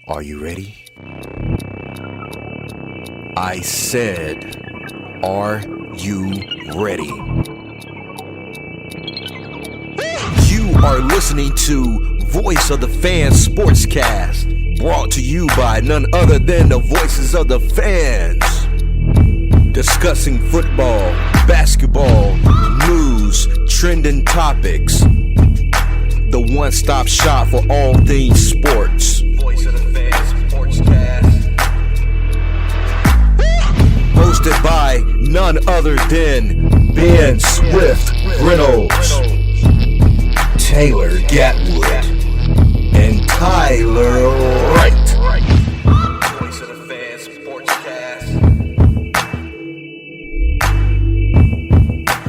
Are you ready? I said, are you ready? You are listening to Voice of the Fans Sportscast, brought to you by none other than the voices of the fans. Discussing football, basketball, news, trending topics. The one-stop shop for all things sports. Voice of the Fans Sportscast. Hosted by none other than Ben Swift Reynolds, Taylor Gatwood, and Tyler Wright. Voice of the Fans Sportscast.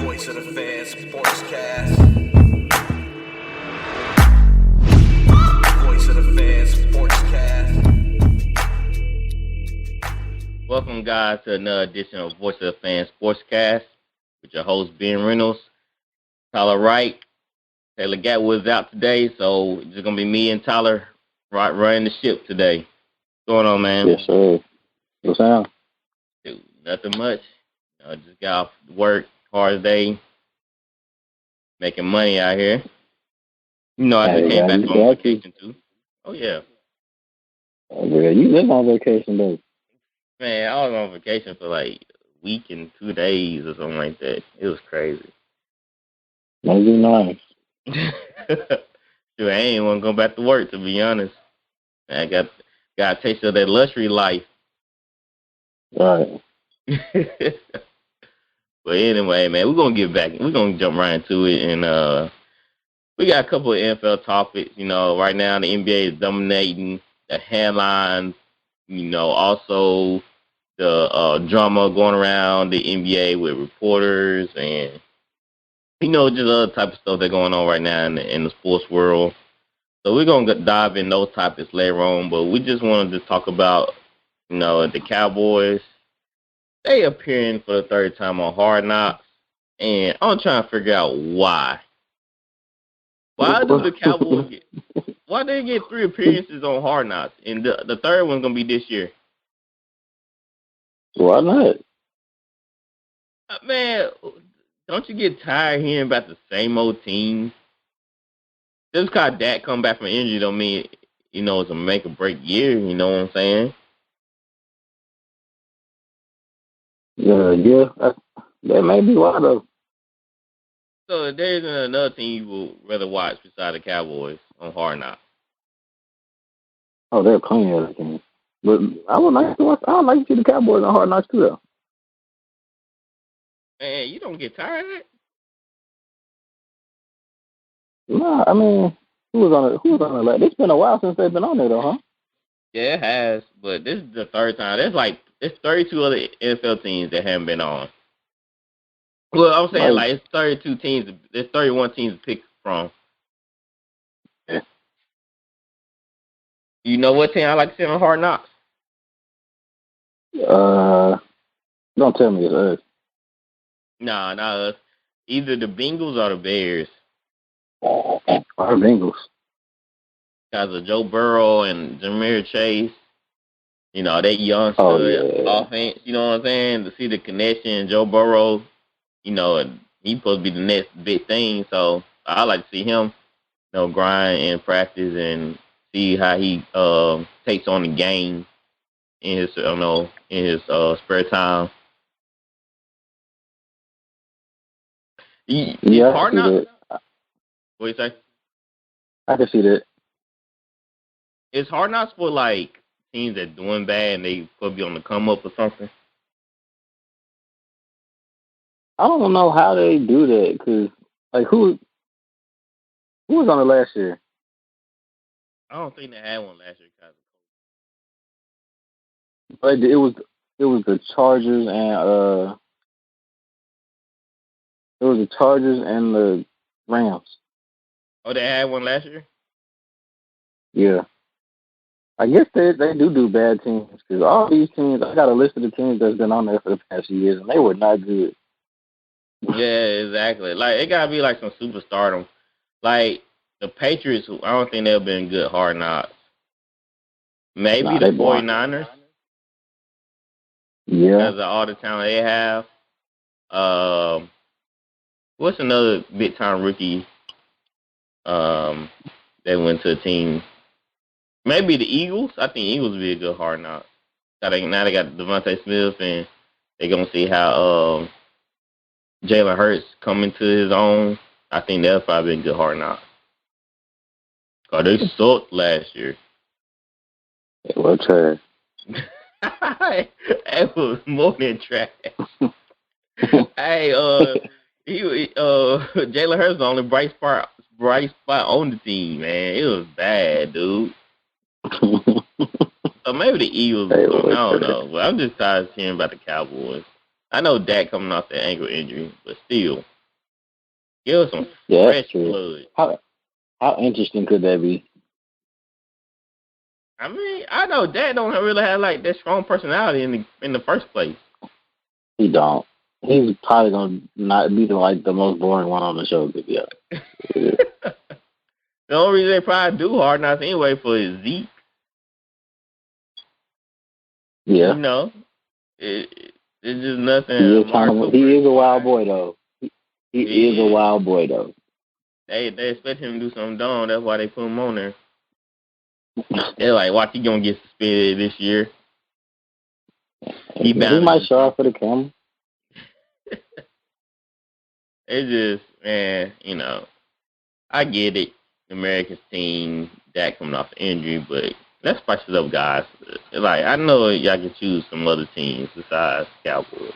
Voice of the Fans Sportscast. Voice of the Fans Sportscast. Welcome, guys, to another edition of Voice of the Fans Sportscast with your host, Ben Reynolds, Tyler Wright. Taylor Gatwood's out today, so it's just going to be me and Tyler running the ship today. What's going on, man? Yes, sir. What's up? Dude, nothing much. Just got off work, hard day, making money out here. You know, I just came back on vacation, too. Oh, yeah. Oh, yeah. You live on vacation, though. Man, I was on vacation for like a week and 2 days or something like that. It was crazy. That'd be nice. Dude, I ain't want to go back to work, to be honest. Man, I got a taste of that luxury life. Right. But anyway, man, we're going to get back. We're going to jump right into it. And we got a couple of NFL topics. You know, right now the NBA is dominating the headlines. You know, also the drama going around the NBA with reporters and, you know, just other type of stuff that's going on right now in the sports world. So we're going to dive in those topics later on, but we just wanted to talk about, you know, the Cowboys. They appearing for the third time on Hard Knocks, and I'm trying to figure out why. Why do the Cowboys why they get 3 appearances on Hard Knocks, and the third one's going to be this year? Why not? Man, don't you get tired hearing about the same old team? Just because Dak come back from injury don't mean, you know, it's a make or break year, you know what I'm saying? Yeah, that may be why, though. So if there's another team you would rather watch beside the Cowboys on Hard Knocks. Oh, they're plenty of things. But I would like to see the Cowboys on Hard Knocks, too, though. Man, you don't get tired of it? Nah, I mean, who was on the last? It's been a while since they've been on there, though, huh? Yeah, it has, but this is the third time. There's 32 other NFL teams that haven't been on. Well, I'm saying, like, it's 32 teams. There's 31 teams to pick from. Yeah. You know what team I like to see on Hard Knocks? Don't tell me it's us. Nah, not us. Either the Bengals or the Bears. Our Bengals. Because of Joe Burrow and Ja'Marr Chase. You know, that young offense. You know what I'm saying? To see the connection, Joe Burrow, you know, he's supposed to be the next big thing. So I like to see him, you know, grind and practice and see how he takes on the game in his, spare time. Yeah, Hard Knocks. What do you say? I can see that. It's Hard Knocks for like teams that doing bad and they could be on the come up or something. I don't know how they do that because, like, who was on it last year? I don't think they had one last year. But it was the Chargers and the Rams. Oh, they had one last year? Yeah. I guess they do bad teams because all these teams, I got a list of the teams that's been on there for the past few years, and they were not good. Yeah, exactly. Like, it got to be like some superstardom. Like, the Patriots, I don't think they've been good Hard Knocks. Maybe the 49ers. Yeah. Because of all the talent they have. What's another big-time rookie that went to a team? Maybe the Eagles. I think Eagles would be a good hard knock. Now they got Devontae Smith, and they're going to see how Jalen Hurts come into his own. I think that'll probably be a good hard knock. Because they sucked last year. It was trash. It was more than trash. Hey, Jalen Hurts the only bright spot on the team, man. It was bad, dude. So maybe the Eagles. I don't know. But I'm just tired of hearing about the Cowboys. I know Dak coming off the ankle injury, but still, give us some fresh blood. How interesting could that be? I mean, I know Dak don't really have like that strong personality in the first place. He don't. He's probably gonna not be the most boring one on the show. Yeah. The only reason they probably do hard knocks anyway for is Zeke. Yeah. You know, it's just nothing. He is a wild boy though. He is a wild boy though. They expect him to do something dumb. That's why they put him on there. They're like, watch, he gonna get suspended this year. He might show up for the camera. It's just, man, you know, I get it. America's team, Dak coming off injury, but let's spice it up, guys. Like, I know y'all can choose some other teams besides Cowboys.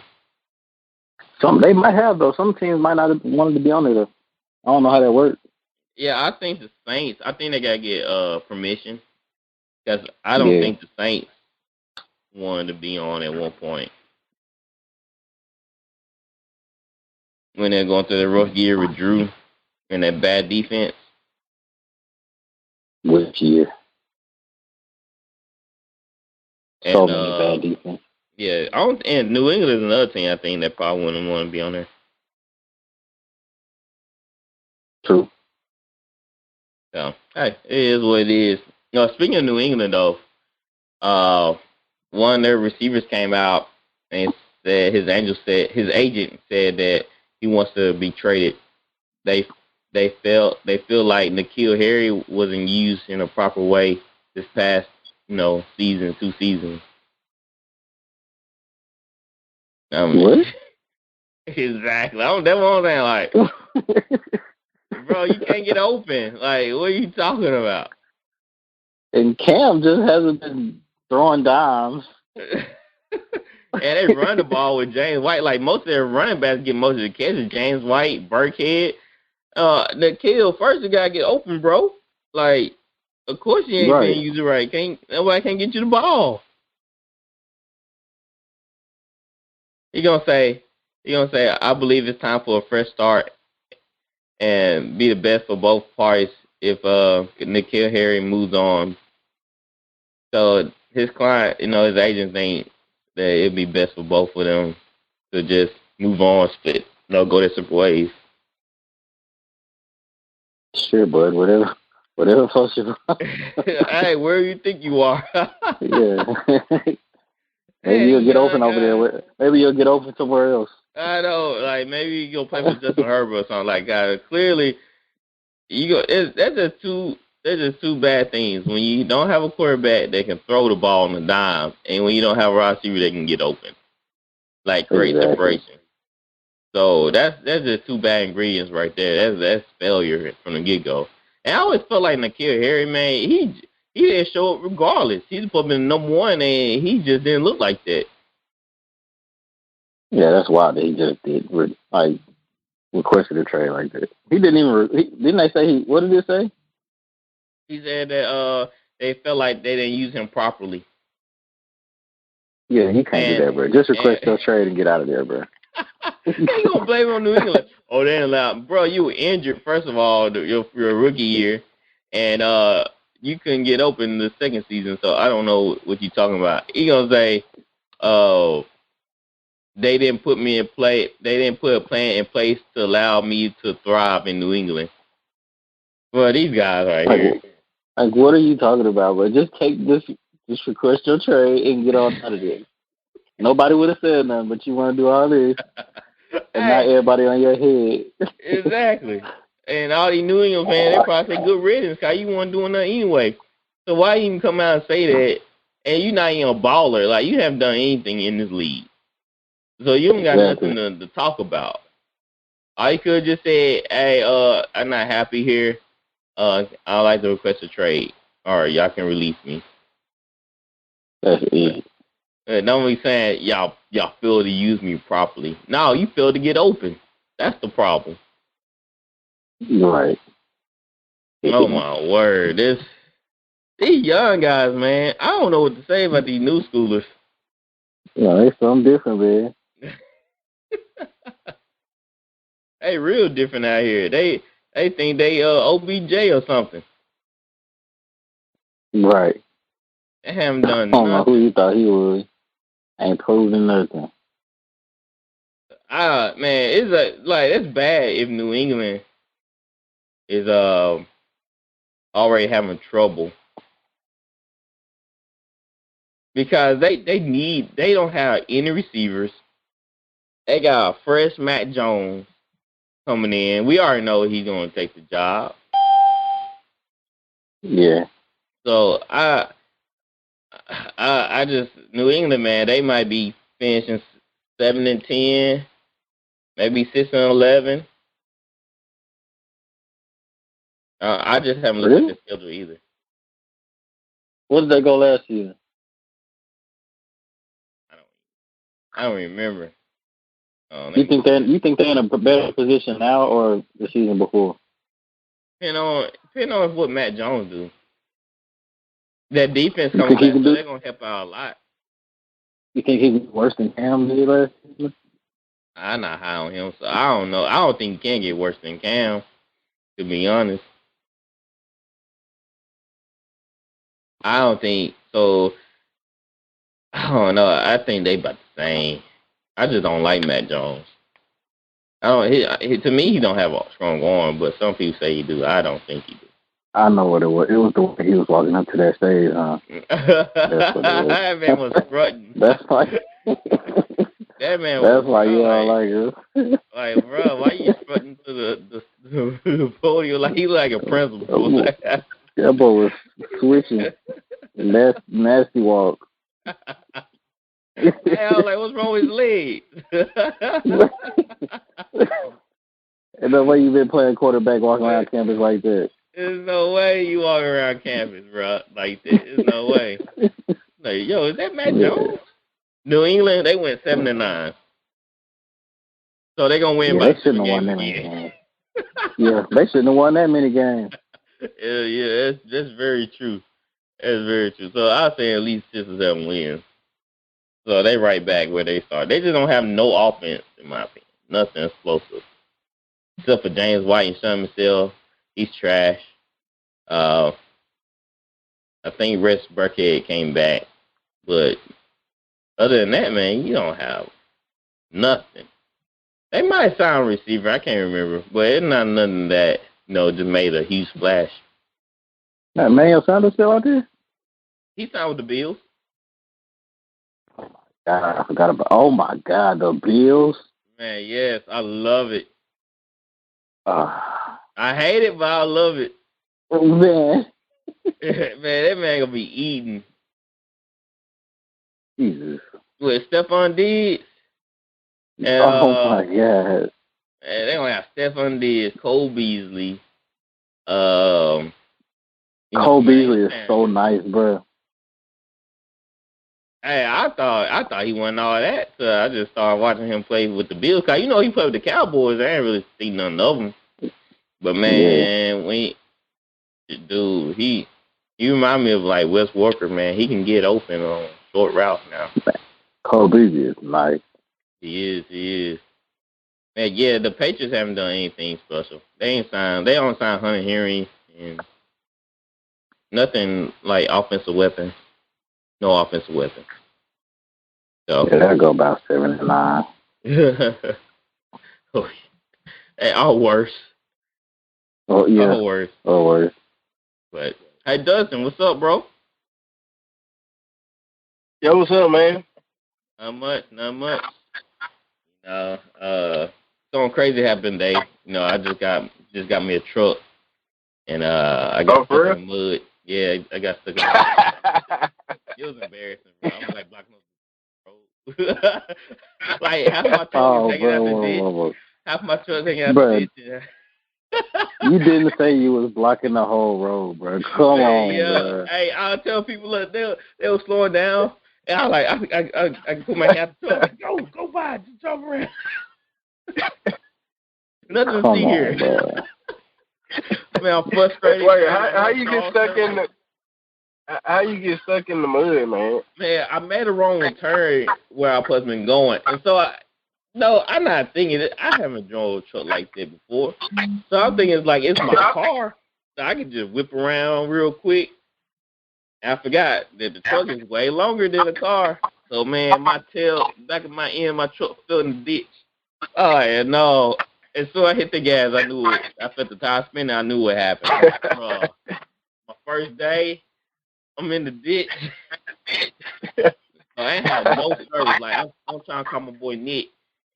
They might have, though. Some teams might not have wanted to be on there, though. I don't know how that works. Yeah, I think the Saints, they got to get permission. Because I don't think the Saints wanted to be on at one point. When they're going through the rough year with Drew and that bad defense. Which year? So many bad defense. Yeah, and New England is another team I think that probably wouldn't want to be on there. True. So, hey, it is what it is. No, speaking of New England, though, one of their receivers came out and said his agent said that he wants to be traded. They feel like N'Keal Harry wasn't used in a proper way this past, season, 2 seasons. What? Exactly. That's what I'm saying. Like, bro, you can't get open. Like, what are you talking about? And Cam just hasn't been throwing dimes. And they run the ball with James White. Like, most of their running backs get most of the catches. James White, Burkhead. N'Keal, first you got to get open, bro. Like, of course you ain't being used right. Nobody can't get you the ball. He gonna say, I believe it's time for a fresh start and be the best for both parties if N'Keal Harry moves on. So his client, his agent think that it'd be best for both of them to just move on, split, go their separate ways. Sure, bud. Whatever floats your boat. Hey, where do you think you are? Yeah. Maybe you'll get open over there. Maybe you'll get open somewhere else. I know, like maybe you go play with Justin Herbert or something like that. Clearly, that's just two bad things. When you don't have a quarterback that can throw the ball on the dime, and when you don't have a wide receiver that can get open, like create separation. So that's just two bad ingredients right there. That's failure from the get go. And I always felt like N'Keal Harry, man, he didn't show up regardless. He's supposed to be number one, and he just didn't look like that. Yeah, that's wild that he just did requested a trade like that. He didn't even. Didn't they say what did it say? He said that they felt like they didn't use him properly. Yeah, he can't do that, bro. Just request your trade and get out of there, bro. They gonna blame it on New England. Oh, they allowed, bro. You were injured first of all your rookie year, and you couldn't get open the second season. So I don't know what you're talking about. He gonna say, "Oh, they didn't put me in play. They didn't put a plan in place to allow me to thrive in New England." Well, these guys right here. Like, what are you talking about, bro? Just take this. Just request your trade and get on out of there. Nobody would have said nothing, but you want to do all this, and not everybody on your head. Exactly. And all these New England fans, they probably say good riddance, because you weren't doing nothing anyway. So why even come out and say that? And you're not even a baller. Like, you haven't done anything in this league. So you don't got nothing to talk about. All you could just say, hey, I'm not happy here. I'd like to request a trade. Or y'all can release me. That's it. Don't be saying y'all failed to use me properly. No, you failed to get open. That's the problem. Right. Oh my word. These young guys, man, I don't know what to say about these new schoolers. Yeah, it's something different, man. They real different out here. They think they OBJ or something. Right. They haven't done I don't know nothing. who you thought he was. Ain't proving nothing. Man, it's bad if New England is already having trouble. Because they don't have any receivers. They got a fresh Matt Jones coming in. We already know he's going to take the job. Yeah. So I just New England, man, they might be finishing 7-10, maybe 6-11. I just haven't looked at the schedule either. What did they go last year? I don't remember. You think they're in a better position now or the season before? Depending on what Matt Jones do. That defense comes back, so they're gonna help out a lot. You think he's worse than Cam did last season? I'm not high on him, so I don't know. I don't think he can get worse than Cam, to be honest. I don't think so. I don't know. I think they about the same. I just don't like Matt Jones. I don't. To me, he don't have a strong arm, but some people say he do. I don't think he do. I know what it was. It was the way he was walking up to that stage, huh? That's what it was. That man was strutting. That's why. That man. That's why you don't like it. Like, bro, why you strutting to the podium like he like a principal? That boy was switching. Nasty walk. Hey, I was like, what's wrong with his leg? And the way you've been playing quarterback walking around campus like that. There's no way you walk around campus, bro, like that. There's no way. Like, yo, is that Matt Jones? New England, they went 7-9. So they're going to win by 2 games again. Yeah, they shouldn't have won that many games. Yeah, that's very true. That's very true. So I'll say at least 6 or 7 wins. So they right back where they start. They just don't have no offense, in my opinion. Nothing explosive. Except for James White and Sean Michel. He's trash. I think Rex Burkhead came back. But other than that, man, you don't have nothing. They might sign a receiver. I can't remember. But it's not nothing that, just made a huge splash. That Manuel Sanders still out there? He signed with the Bills. God, I forgot about. Oh my God, the Bills. Man, yes, I love it. I hate it, but I love it. Man, that man gonna be eating. Jesus. With Stephon Diggs. Oh my God. And they gonna have Stephon Diggs, Cole Beasley. Cole Beasley is so nice, bro. Hey, I thought he wasn't all that. So I just started watching him play with the Bills. Cause he played with the Cowboys. I ain't really seen none of them. But man, dude, he remind me of like Wes Walker, man. He can get open on short routes now. Cole Beasley is nice. He is. Man, yeah, the Patriots haven't done anything special. They don't sign Hunter Henry and nothing like offensive weapon. No offensive weapon. So yeah, that'll go about 7-9. Hey, all worse. Oh yeah. All worse. All worse. But hey, Dustin, what's up, bro? Yo, what's up, man? Not much. Something crazy happened today. I just got me a truck, and I got stuck in the mud. Yeah, I got stuck in the mud. It was embarrassing, bro. I'm like blocking the road. Like half my truck is hanging out the ditch. Half my truck hanging out the ditch. You didn't say you was blocking the whole road, bro. Come on, bro. Hey, I'll tell people, look, they were slowing down, and I was like, I can put my hand on the truck, go by, just jump around. Nothing to see here. Man, I'm frustrated. Wait, how you get stuck in the? How you get stuck in the mud, man? Man, I made a wrong turn where I was been going, and so I'm not thinking it. I haven't drove a truck like that before, so I'm thinking it's my car, so I can just whip around real quick. And I forgot that the truck is way longer than the car, so man, my tail, back of my end, my truck fell in the ditch. Oh yeah, no. And so I hit the gas. I knew it. I felt the tire spinning. I knew what happened. My first day, I'm in the ditch. I ain't have no service. Like I'm trying to call my boy Nick,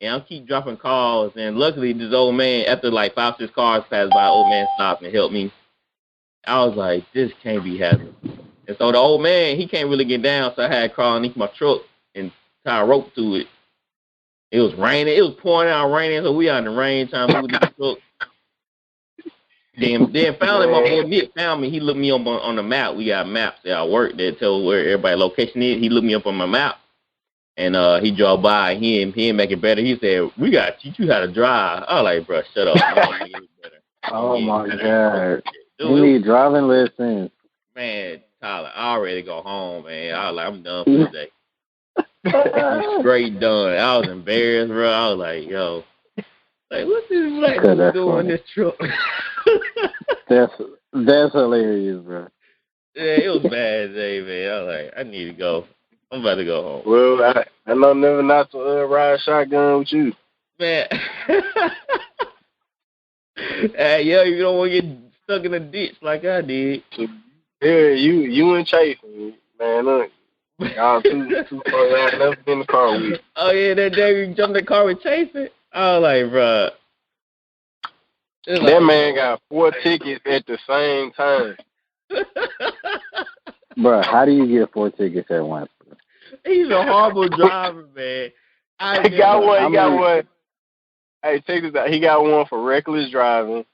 and I keep dropping calls. And luckily, this old man, after like 5-6 cars passed by, old man stopped and helped me. I was like, this can't be happening. And so the old man, he can't really get down, so I had to crawl underneath my truck and tie a rope to it. It was raining. It was pouring out raining, so we out in the rain trying to move the truck. Then finally, my boy Nick found me. He looked me up on the map. We got maps at our work that tell where everybody's location is. He looked me up on my map, and he drove by. He ain't make it better. He said, "We got to teach you how to drive." I was like, "Bro, shut up." Oh my God! You need driving lessons. Man, Tyler, I already go home, man. I was like, I'm done for today. Straight done. I was embarrassed, bro. I was like, yo, what's this black dude doing in this truck? That's hilarious, bro. Yeah, it was bad today, man. I was like, I need to go. I'm about to go home. Well, I know never not to ride shotgun with you. Man. Hey, yo, you don't want to get stuck in a ditch like I did. Yeah, you and Chase, man. Look. Y'all too far. I've never been in the car with you. Oh, yeah, that day you jumped in the car with Chasing? I was like, bro. That man got 4 tickets at the same time. Bro, how do you get 4 tickets at once? He's a horrible driver, man. He got one. Hey, check this out. He got one for reckless driving,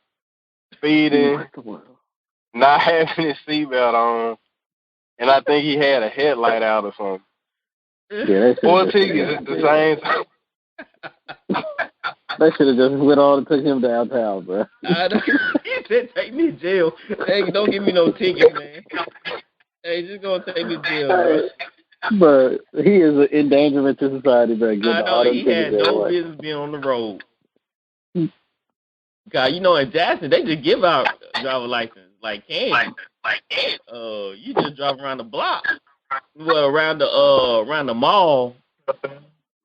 speeding, not having his seatbelt on. And I think he had a headlight out or something. Yeah, 4 tickets at the same time. They should have just went on and took him downtown, bro. He said, take me to jail. Hey, don't give me no ticket, man. Hey, just gonna take me to jail, bro. But he is an endangerment to society, bro. I know, he had no business being on the road. God, in Jackson, they just give out driver license like candy. You just drive around the block, around the mall,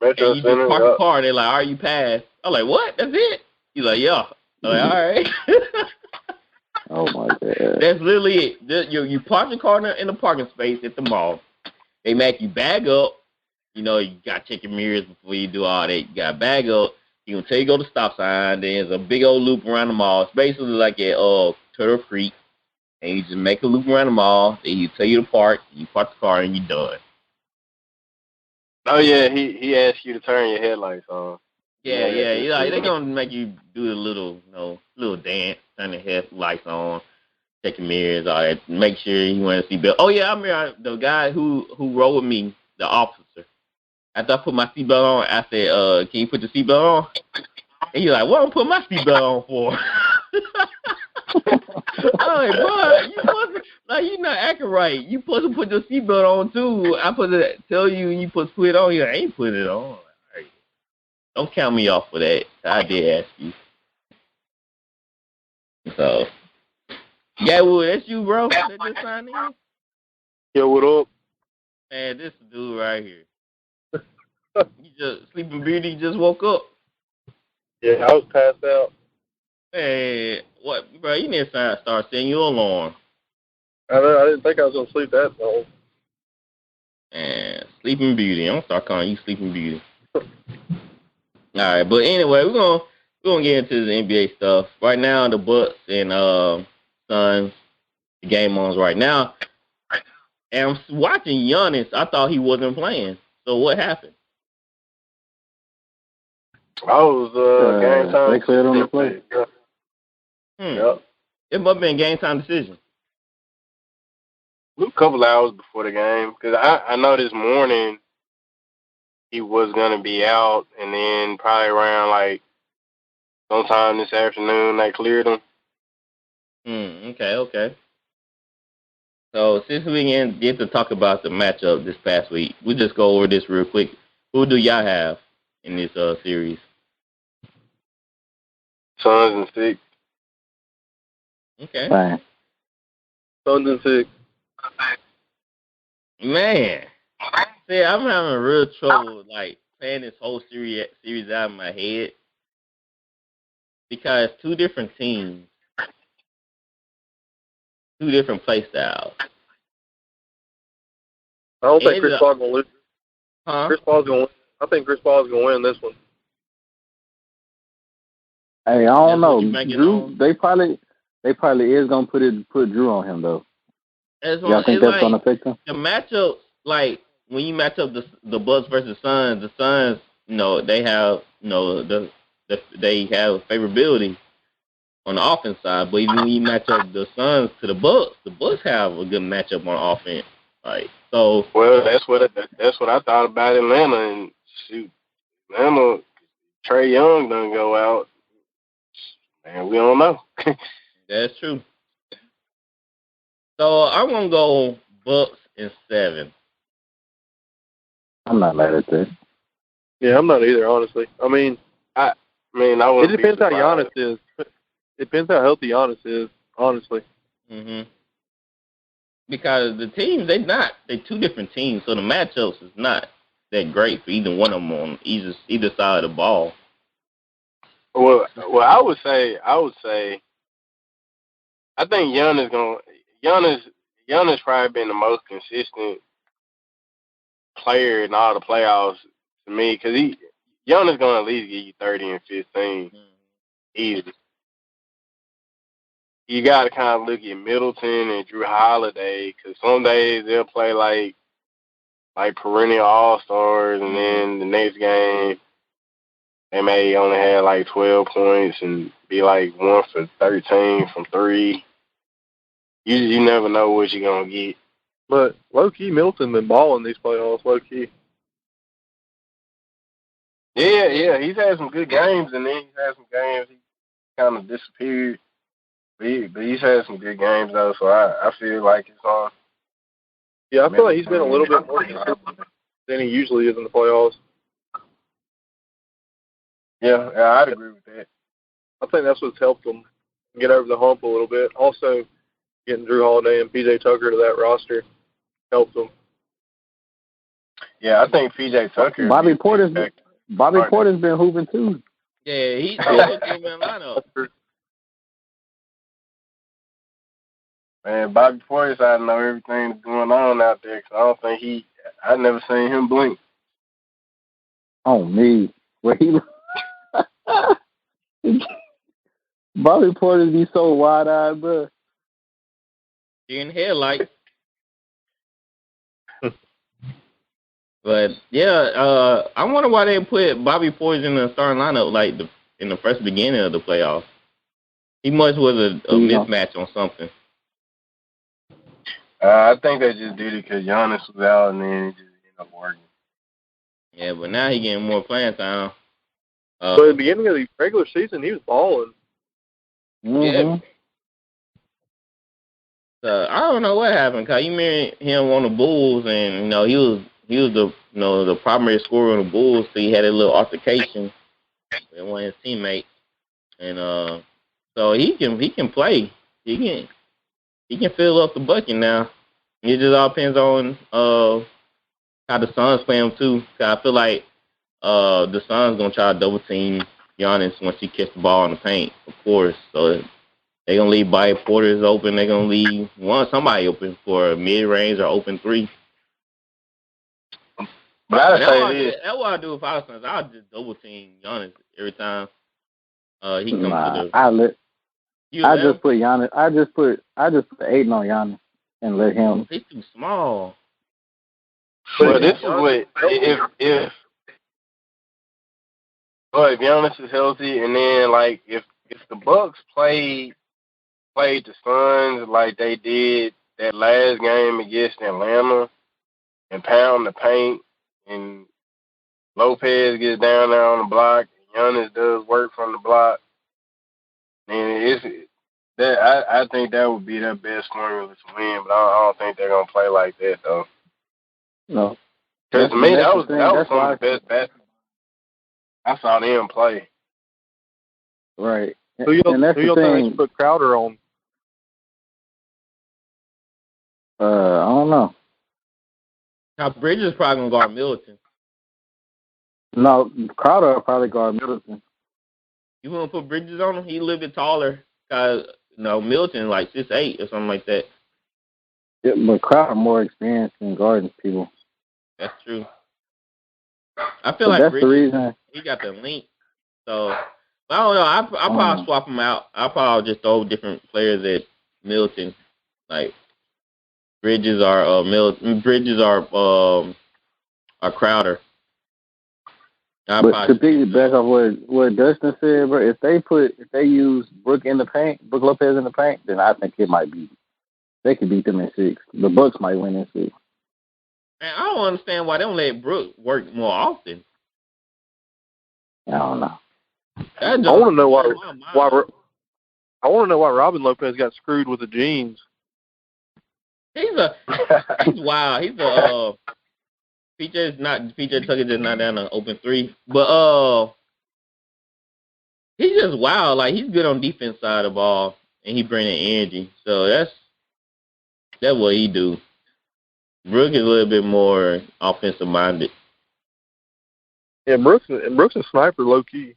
and you just park a car. They're like, "Are you passed?" I'm like, "What? That's it?" He's like, "Yeah." I'm like, "All right." Oh my God. That's literally it. You park your car in the parking space at the mall. They make you bag up. You got to check your mirrors before you do all that. You got to bag up. He gonna tell you go to stop sign. Then there's a big old loop around the mall. It's basically like at Turtle Creek. And you just make a loop around the mall. Then he tell you to park. You park the car and you done. Oh yeah, he asked you to turn your headlights on. Yeah. They're gonna make you do a little dance, turn the headlights on, check your mirrors, all that. Make sure you wear a seatbelt. Oh yeah, I remember the guy who rode with me, the officer. After I put my seatbelt on, I said, "Can you put the seatbelt on?" And he's like, "What am I putting my seatbelt on for?" I'm like, bro, you're not acting right. You supposed to put your seatbelt on too. I supposed to tell you and you supposed to put it on. I ain't put it on. Right. Don't count me off for that. I did ask you. So, yeah, well, that's you, bro. That just signed in. Yo, what up? Man, this dude right here. You just Sleeping Beauty just woke up. Yeah, I was passed out. Hey, what, bro? You need to start setting your alarm. I didn't think I was gonna sleep that long. Man, Sleeping Beauty. I'm gonna start calling you Sleeping Beauty. All right, but anyway, we're gonna get into the NBA stuff right now. The Bucks and Suns, the game on right now. And I'm watching Giannis. I thought he wasn't playing. So what happened? Oh, it was game time. They cleared on the play. Yep. It must have been a game time decision. A couple hours before the game, because I know this morning he was gonna be out, and then probably around like sometime this afternoon they cleared him. Okay. So since we didn't get to talk about the matchup this past week, we'll just go over this real quick. Who do y'all have in this series? Suns and 6. Okay. Fine. Suns and 6. Man, see, I'm having real trouble like playing this whole series out of my head because two different teams, two different play styles. I don't think Chris Paul's gonna lose. Huh? Chris Paul's gonna win. I think Chris Paul's gonna win this one. Hey, I don't know. Drew, they probably is gonna put Drew on him though. Y'all think that's gonna affect him? The matchup, like when you match up the Bucks versus Suns, the Suns, they have they have favorability on the offense side. But even when you match up the Suns to the Bucks have a good matchup on offense. Like so. Well, that's what I thought about Atlanta, and shoot, Atlanta, Trae Young done go out, and we don't know. That's true. So I'm gonna go Bucks in 7. I'm not mad at that. Yeah, I'm not either, honestly. I mean, I wouldn't. It depends how Giannis is. It depends how healthy Giannis is, honestly. Because the teams, they're two different teams, so the matchups is not that great for either one of them on either side of the ball. Well, I would say, I think Giannis probably been the most consistent player in all the playoffs to me, because Giannis gonna at least give you 30 and 15 easy. You got to kind of look at Middleton and Drew Holiday, because some days they'll play like perennial all-stars, and then the next game they may only have like 12 points and be like 1 for 13 from 3. You never know what you're going to get. But low-key, Middleton been balling these playoffs, low-key. Yeah, he's had some good games, and then he's had some games he kind of disappeared. But he's had some good games, though, so I feel like it's on. Yeah, I feel like he's been a little bit more consistent than he usually is in the playoffs. Yeah, I'd agree with that. I think that's what's helped them get over the hump a little bit. Also, getting Drew Holiday and P.J. Tucker to that roster helped them. Yeah, I think P.J. Tucker. Bobby Porter's been hooping too. Yeah, he's still with them in lineup. Man, Bobby Portis, I know everything that's going on out there, because I don't think I never seen him blink. Oh, me. Where he Bobby Portis be so wide-eyed, bro. You're in headlights. But, yeah, I wonder why they put Bobby Portis in the starting lineup in the first beginning of the playoffs. He must was a mismatch on something. I think they just did it because Giannis was out, and then it just ended up working. Yeah, but now he's getting more playing time. But at the beginning of the regular season, he was balling. Yeah. So I don't know what happened, because you remember him on the Bulls, and he was the primary scorer on the Bulls, so he had a little altercation with one of his teammates, and so he can play. He can fill up the bucket now. It just all depends on how the Suns play him too. 'Cause I feel like the Suns gonna try to double team Giannis once he catch the ball in the paint, of course. So they gonna leave Bobby Portis open. They gonna leave somebody open for a mid range or open 3. But I say this. That's what I do if I was Suns. I'll just double team Giannis every time he comes to the. I just put Giannis. I just put Aiden on Giannis and let him. He's too small. Well, this is what if Giannis is healthy, and then like if the Bucks played the Suns like they did that last game against Atlanta and pound the paint, and Lopez gets down there on the block, and Giannis does work from the block, and I think that would be their best formula to win, but I don't think they're gonna play like that though. No, because to me that was some of the best basketball I saw them play. Right. Who you think they should put Crowder on? I don't know. Now Bridges probably gonna guard Middleton. No, Crowder will probably guard Middleton. You want to put Bridges on him? He's a little bit taller. Middleton like 6'8" or something like that. Yeah, but Crowder more experienced in guarding people. That's true. I feel like that's Bridges, the reason. He got the length. So I don't know. I'll probably swap him out. I'll probably just throw different players at Middleton. Like Bridges are Bridges are Crowder. But to piggyback off what Dustin said, bro, if they use Brook Lopez in the paint, then I think they could beat them in 6. The Bucks might win in 6. Man, I don't understand why they don't let Brook work more often. I don't know. I want to know why. I want to know why Robin Lopez got screwed with the jeans. He's wild. He's PJ Tucker just not down an open 3, but he's just wild. Like he's good on defense side of the ball, and he bringing energy. So that's what he do. Brook is a little bit more offensive minded. Yeah, Brook's a sniper low key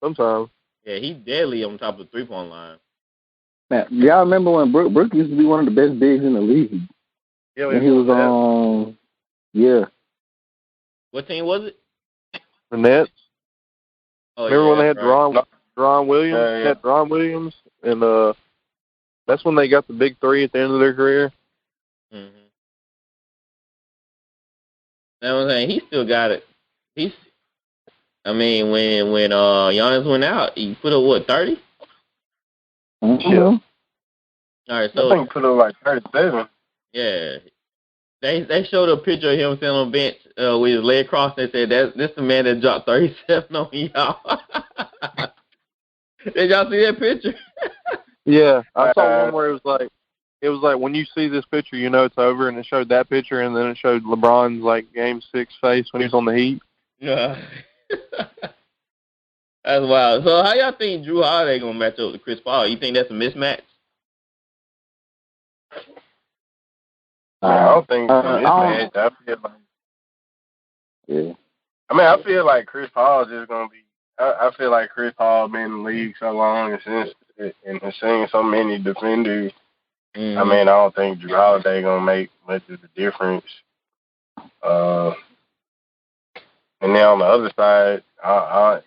sometimes. Yeah, he's deadly on top of the 3-point line. Man, y'all remember when Brook used to be one of the best bigs in the league? Yeah, when he was on. Yeah. What team was it? The Nets. Oh, remember when they had right. Deron Williams? Yeah. Had Deron Williams, and that's when they got the big 3 at the end of their career. Mm-hmm. That's what I'm saying. He still got it. When Giannis went out, he put up 30? Mm-hmm. Yeah. All right, so I think he put up like 37. Yeah. They showed a picture of him sitting on the bench with his leg crossed. They said, this the man that dropped 37 on y'all. Did y'all see that picture? Yeah, I saw one where it was like when you see this picture, you know it's over, and it showed that picture, and then it showed LeBron's like Game 6 face when he was on the Heat. Yeah. That's wild. So how y'all think Drew Holiday gonna match up with Chris Paul? You think that's a mismatch? I don't think it's a mismatch. I feel like. Yeah. I feel like Chris Paul is just gonna be. I feel like Chris Paul been in the league so long and has seen so many defenders. Mm-hmm. I don't think Drew Holiday gonna make much of a difference. And then on the other side,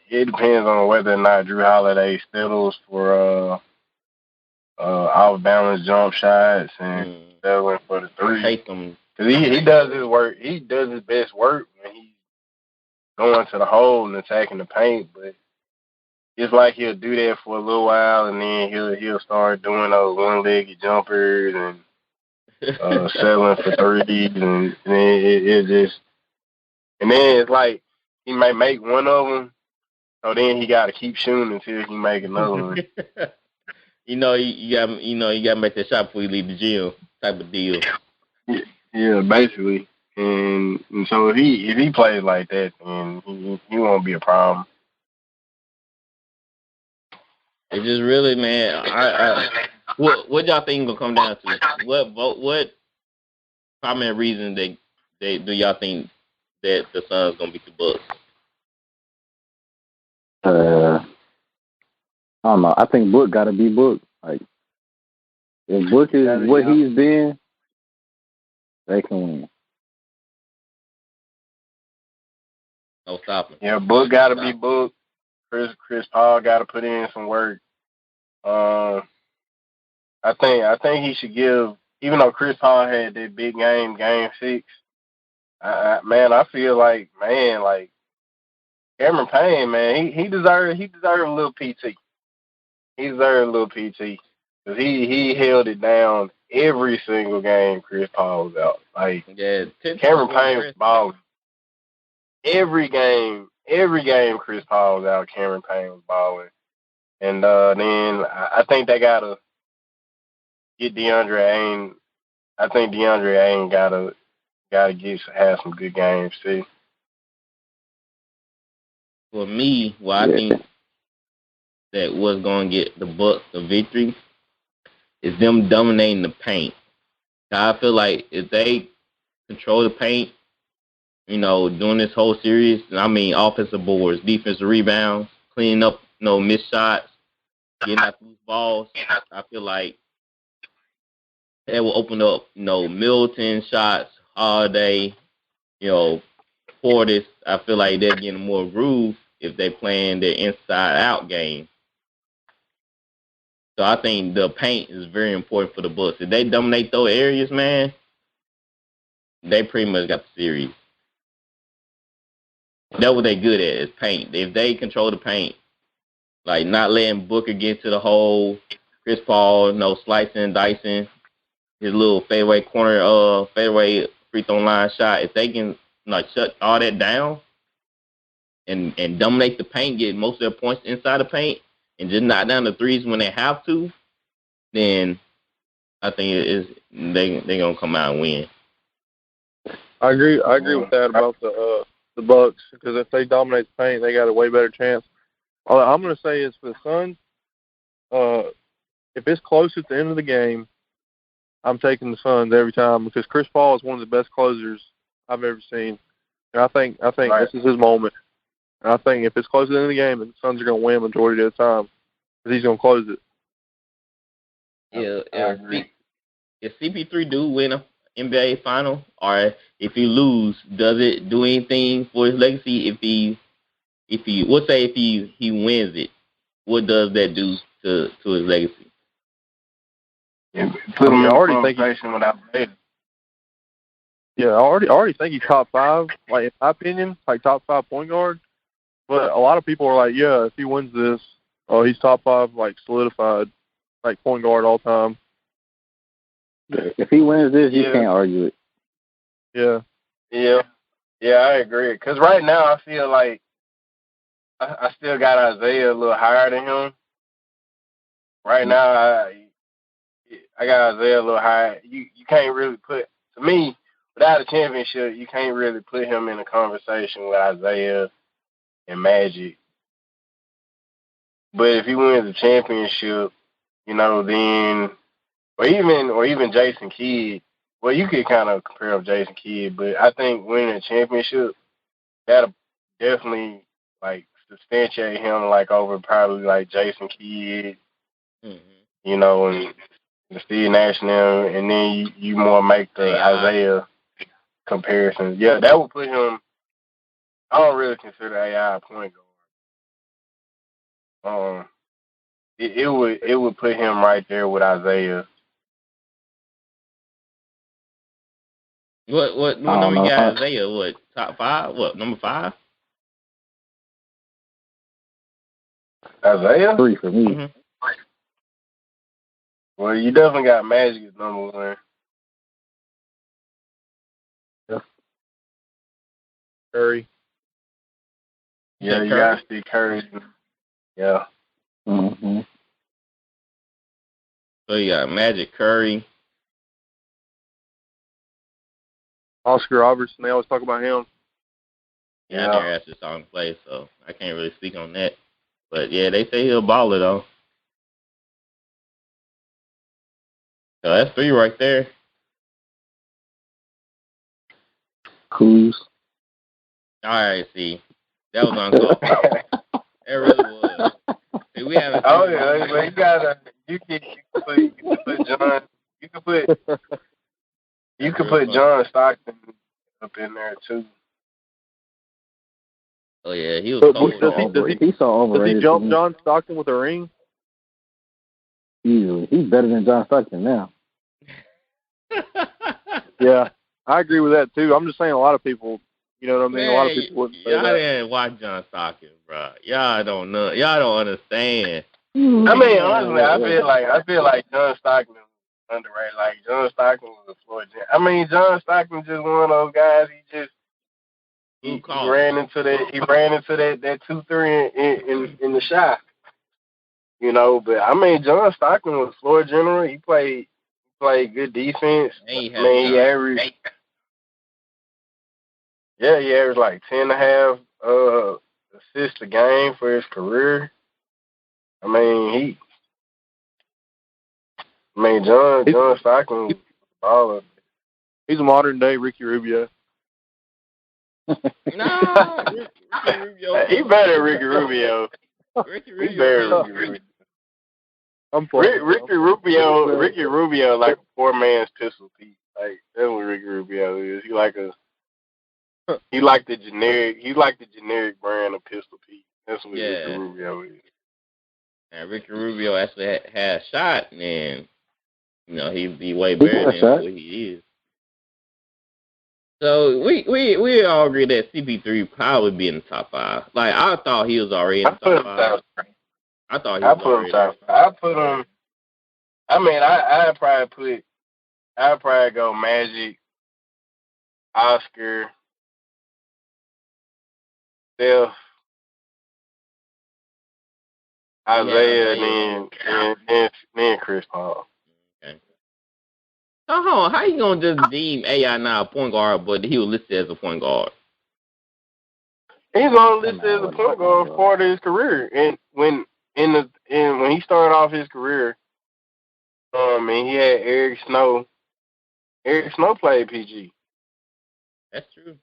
it depends on whether or not Drew Holiday settles for off-balance jump shots and settling for the 3. Because he does his work. He does his best work when he's going to the hole and attacking the paint. But it's like he'll do that for a little while, and then he'll start doing those one-legged jumpers and settling for 3s, and then it just. And then it's like he might make one of them, so then he got to keep shooting until he make another one. you got to make that shot before you leave the gym, type of deal. Yeah, basically. And so if he plays like that, then he won't be a problem. It's just really, man. What y'all think gonna come down to? What primary reason they do y'all think that the Suns gonna beat the Bucks? I don't know. I think Book got to be Book. Like, if Book is what he's been, they can win. No stopping. Yeah, Book got to be Book. Chris Paul got to put in some work. I think he should give. Even though Chris Paul had that big game 6, I feel like Cameron Payne, man, he deserved a little PT. He deserved a little PT because he held it down every single game Chris Paul was out. Like, yeah, Cameron Payne was balling. Every game Chris Paul was out, Cameron Payne was balling. And then I think they gotta get DeAndre Ayton. I think DeAndre Ayton gotta have some good games too. For me, I think that was going to get the Bucks the victory is them dominating the paint. I feel like if they control the paint, during this whole series, offensive boards, defensive rebounds, cleaning up, missed shots, getting out loose balls, I feel like that will open up, Middleton shots, Holiday, Portis. I feel like they're getting more groove if they're playing their inside-out game. So I think the paint is very important for the Bucks. If they dominate those areas, man, they pretty much got the series. That's what they're good at is paint. If they control the paint, like not letting Booker get to the hole, Chris Paul, slicing and dicing, his little fadeaway free throw line shot. If they can shut all that down and dominate the paint, get most of their points inside the paint, and just knock down the threes when they have to, then I think they're gonna come out and win. I agree with that about the Bucks, because if they dominate the paint, they got a way better chance. All I'm gonna say is for the Suns, if it's close at the end of the game, I'm taking the Suns every time because Chris Paul is one of the best closers I've ever seen, and I think this is his moment. And I think if it's close at the end of the game, the Suns are going to win majority of the time because he's going to close it. Yeah, if CP3 do win an NBA final, or if he lose, does it do anything for his legacy? If he wins it, what does that do to his legacy? Put him in conversation without Isaiah. Yeah, I already think he's top 5. Like in my opinion, like top 5 point guard. But a lot of people are like, yeah, if he wins this, he's top 5, like solidified, like point guard all time. If he wins this, you can't argue it. Yeah, I agree. Because right now I feel like I still got Isaiah a little higher than him. Right now I got Isaiah a little higher. You can't really put, to me, without a championship, you can't really put him in a conversation with Isaiah and Magic. But if he wins the championship, then or even Jason Kidd, well, you could kind of compare him to Jason Kidd, but I think winning a championship, that'll definitely substantiate him over probably Jason Kidd, and the Steve Nash and then you more make the Isaiah comparisons. Yeah, that would put him. I don't really consider AI a point guard. It would put him right there with Isaiah. What number you got Isaiah? What, top 5? What, number 5? Isaiah? 3 for me. Mm-hmm. Well, you definitely got Magic as number 1. Yeah. Curry. Yeah, you got Steve Curry. Yeah. Mm-hmm. So you got Magic, Curry. Oscar Robertson, they always talk about him. Yeah, I never asked this song to play, so I can't really speak on that. But yeah, they say he'll baller though. So that's 3 right there. Kuz. All right, see, that was uncalled for. It really was. See, we haven't. Oh yeah, but you can put John. You can put John Stockton up in there too. Oh yeah, he was cold. He's so overrated. Does he jump John Stockton with a ring? Easily. He's better than John Stockton now. Yeah, I agree with that too. I'm just saying a lot of people, you know what I mean? Man, a lot of people wouldn't say y'all that. didn't watch John Stockton, bro. Y'all don't know. Y'all don't understand. I mean, honestly, I feel like John Stockton was underrated. Like John Stockton was a floor general. I mean, John Stockton just one of those guys. He ran into that 2-3 in the shot. You know, but I mean, John Stockton was floor general. He played good defense. He averaged like 10.5 assists a game for his career. I mean, John Stockton was a baller. He's a modern day Ricky Rubio. Nah, Ricky Rubio. He better than Ricky Rubio. Ricky Rubio. Ricky Rubio like a poor man's Pistol Pete. Like that's what Ricky Rubio is. He's like the generic brand of Pistol Pete. That's what Ricky Rubio is. And Ricky Rubio actually had a shot, and you know he'd be way better than what he is. So we all agree that CP3 probably be in the top 5. Like I thought he was already in the top 5. I thought he was already. I put him. I mean, I'd probably go Magic, Oscar, Steph, Isaiah, and then Chris Paul. Okay. So hold on, how you gonna just deem AI now a point guard, but he was listed as a point guard? He's only listed as a point guard for part of his career, and when he started off his career, and he had Eric Snow. Eric Snow played PG. That's true.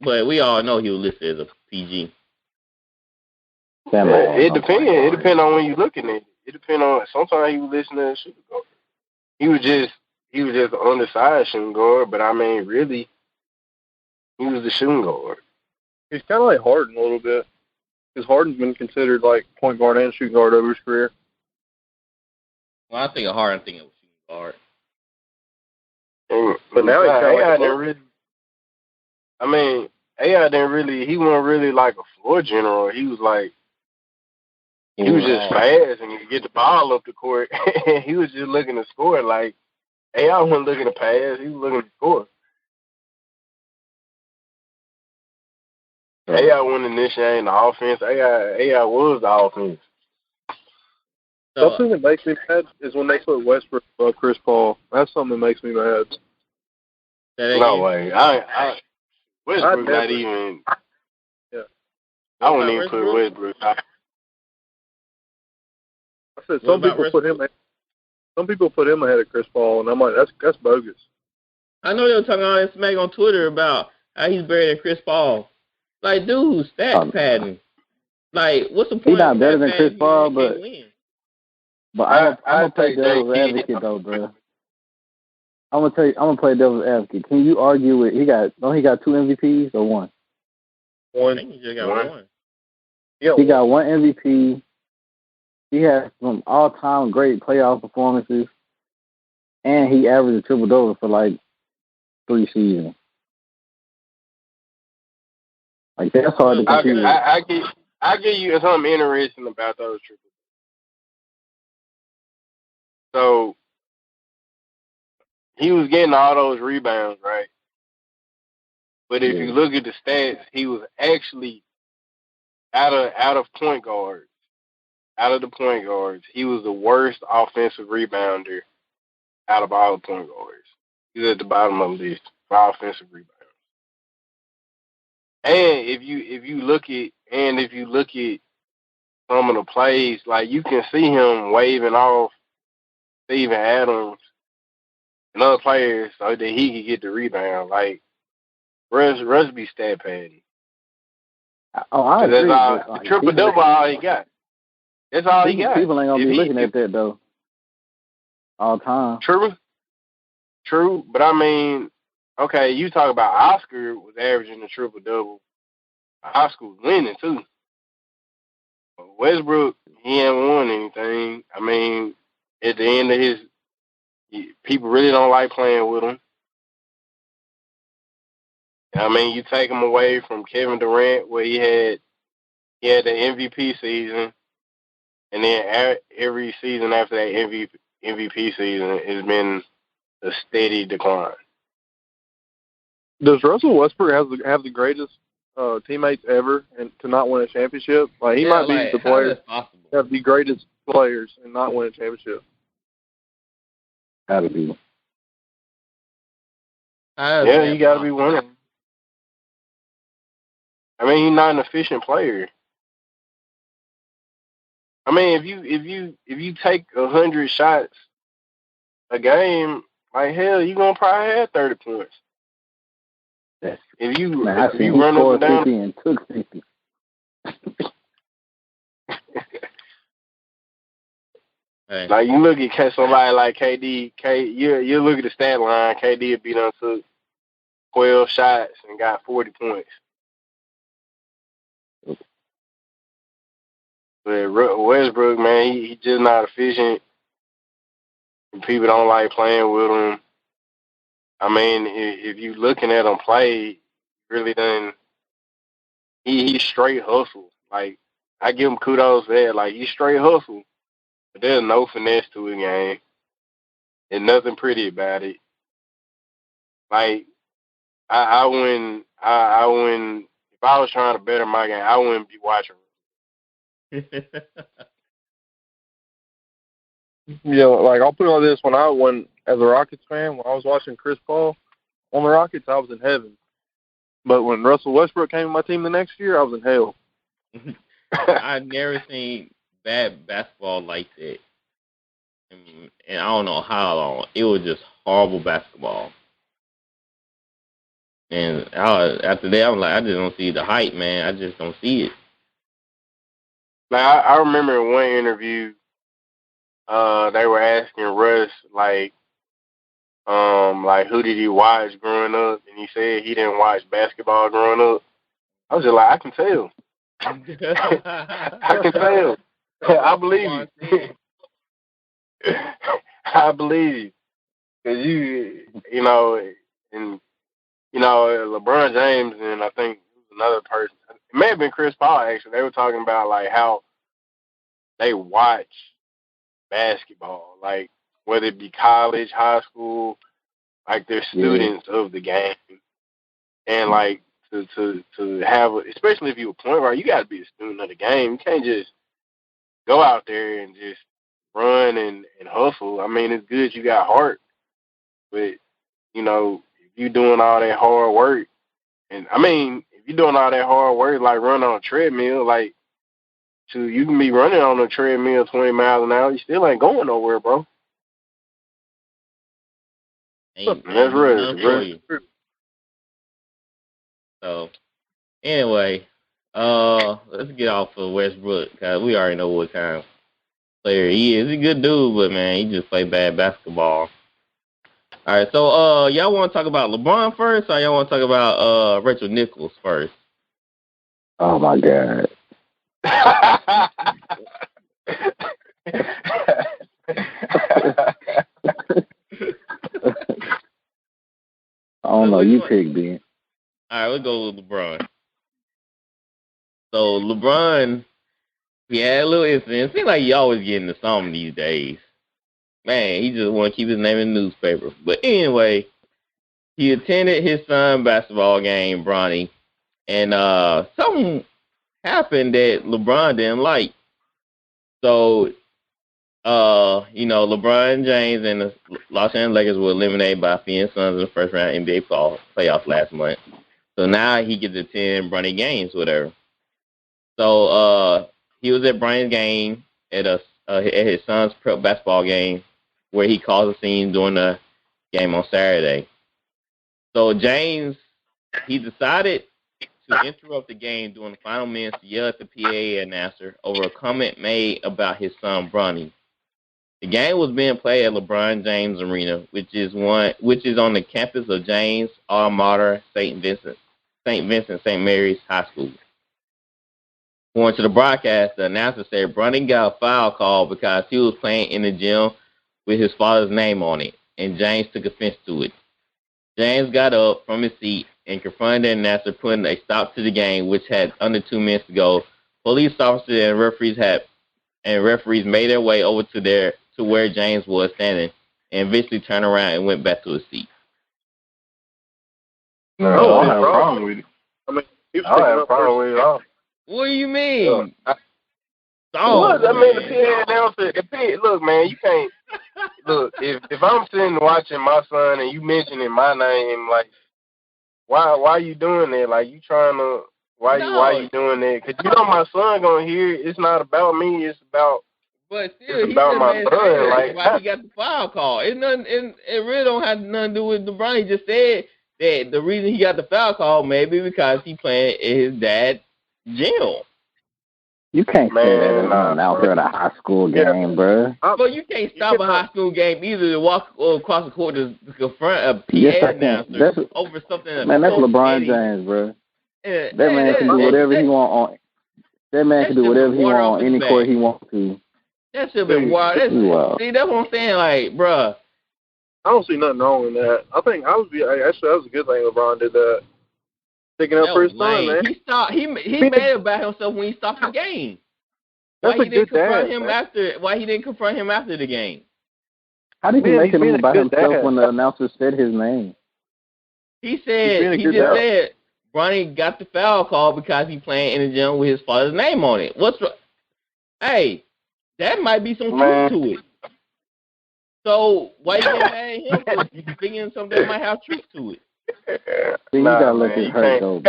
But we all know he was listed as a PG. It depends. It depends on when you're looking at it. It depends on. Sometimes he was listening to shooting guard. He was just an undersized shooting guard. But I mean, really, he was the shooting guard. He's kind of like Harden a little bit, because Harden's been considered like point guard and shooting guard over his career. Well, I think of Harden, I think of shooting guard. But now AI didn't really. I mean, AI didn't really. He wasn't really like a floor general. He was like. He was just fast and he could get the ball up the court. He was just looking to score. Like, AI wasn't looking to pass. He was looking to score. AI wasn't initiating the offense. AI was the offense. Something that makes me mad is when they put Westbrook above Chris Paul. That's something that makes me mad. No way. Westbrook not even. Yeah. I wouldn't even put Westbrook. I said some people put him ahead of Chris Paul, and I'm like, that's bogus. I know they were talking all this smack on Twitter about how he's better than Chris Paul. Like, dude, stats padding. Like, what's the point? He's not better than Chris Paul, but I'm gonna play devil's advocate though, bro. I'm gonna play devil's advocate. Can you argue with he got 2 MVPs or one? I think he just got one. He got one MVP. He has some all-time great playoff performances, and he averaged a triple-double for like 3 seasons. Like that's hard to compete. I give you something interesting about those triples. So he was getting all those rebounds, right? But if you look at the stats, he was actually out of point guards. Out of the point guards, he was the worst offensive rebounder out of all the point guards. He's at the bottom of the list for offensive rebounds. And if you look at some of the plays, like you can see him waving off Steven Adams and other players so that he could get the rebound. Like Russ be stat padding. Oh, I agree. The triple double all he got. That's all he got. People ain't gonna be looking at that though. All time. True. But I mean, okay, you talk about Oscar was averaging a triple-double. Oscar was winning, too. But Westbrook, he ain't won anything. I mean, at the end of people really don't like playing with him. I mean, you take him away from Kevin Durant, where he had the MVP season, and then every season after that MVP season has been a steady decline. Does Russell Westbrook have the greatest teammates ever and to not win a championship? Like he might be the player have the greatest players and not win a championship. Gotta be. Yeah, you gotta be winning. I mean, he's not an efficient player. I mean, if you take 100 shots a game, like hell, you gonna probably have 30 points. If you run up and down 50 and took 50. Hey. Like you look at somebody like KD, you look at the stat line. KD beat on took 12 shots and got 40 points. But Westbrook, man, he just not efficient. And people don't like playing with him. I mean, if you looking at him play, really done. He straight hustle. Like I give him kudos for that. Like he straight hustle, but there's no finesse to his game, and nothing pretty about it. Like I wouldn't. If I was trying to better my game, I wouldn't be watching. Yeah, like I'll put it like this: when as a Rockets fan, when I was watching Chris Paul on the Rockets, I was in heaven. But when Russell Westbrook came to my team the next year, I was in hell. I've never seen bad basketball like that. And I don't know how long. It was just horrible basketball. And after that, I'm like, I just don't see the hype, man. I just don't see it. Like I remember in one interview, they were asking Russ like who did he watch growing up, and he said he didn't watch basketball growing up. I was just like, I can tell. I can tell. I believe you. I believe you. Because you know, and LeBron James and I think another person, it may have been Chris Paul actually, they were talking about like how they watch baskesketball, like whether it be college, high school, like they're students of the game. And like to have, especially if you're a point guard, you got to be a student of the game. You can't just go out there and just run and hustle. I mean, it's good you got heart, but if you're doing all that hard work, and I mean, if you're doing all that hard work, like running on a treadmill, like you can be running on a treadmill 20 miles an hour, you still ain't going nowhere, bro. Ain't that's real. So, anyway, let's get off of Westbrook because we already know what kind of player he is. He's a good dude, but man, he just play bad basketball. All right, so y'all want to talk about LeBron first, or y'all want to talk about Rachel Nichols first? Oh my God. I don't know. You pick, Ben. All right, we'll go with LeBron. So LeBron, he had a little incident. It seems like he always getting into something these days. Man, he just want to keep his name in the newspaper. But anyway, he attended his son's basketball game, Bronny, and something happened that LeBron didn't like. So, LeBron James and the Los Angeles Lakers were eliminated by Phoenix Suns in the first round NBA playoffs last month. So now he gets to attend Bronny games with her. So he was at Bronny's game at his son's prep basketball game where he caused a scene during the game on Saturday. So James, he decided to interrupt the game during the final minutes to yell at the PA announcer over a comment made about his son Bronny. The game was being played at LeBron James Arena, which is on the campus of James R. Mater St. Vincent St. Mary's High School. According to the broadcast, the announcer said Bronny got a foul call because he was playing in the gym with his father's name on it, and James took offense to it. James got up from his seat and confronted the announcer, putting a stop to the game, which had under 2 minutes to go. Police officers and referees made their way over to where James was standing, and eventually turned around and went back to his seat. No, I don't have a problem with it. I mean, I don't have a problem with it at all. What do you mean? Look, I mean, the PA announcer. Look, man, you can't. Look, if I'm sitting watching my son and you mentioning my name, like, why you doing that? Like, you trying to? Why you doing that? Because you know my son gonna hear it. It's not about me. It's about. But still, it's about my son. Like, why he got the foul call? It really don't have nothing to do with LeBron. He just said that the reason he got the foul call maybe because he playing in his dad's gym. You can't say that out there at a high school game, bro. Well, you can't stop a high school game either to walk across the court to confront a PA announcer over something. Man, that's LeBron James, bro. That man can do whatever he want on. That man can do whatever he want on any court he wants to. That should be wild. See, that's what I'm saying. Like, bruh. I don't see nothing wrong in that. I think actually that was a good thing LeBron did that. Sticking up for his son, man. He made it about himself when he stopped the game. Why he didn't confront him after the game? How did he make it about himself when the announcer said his name? He just said Bronny got the foul call because he playing in the gym with his father's name on it. Hey, that might be some truth to it. So why you getting mad at him? You thinking something that might have truth to it. See, you gotta let it hurt though.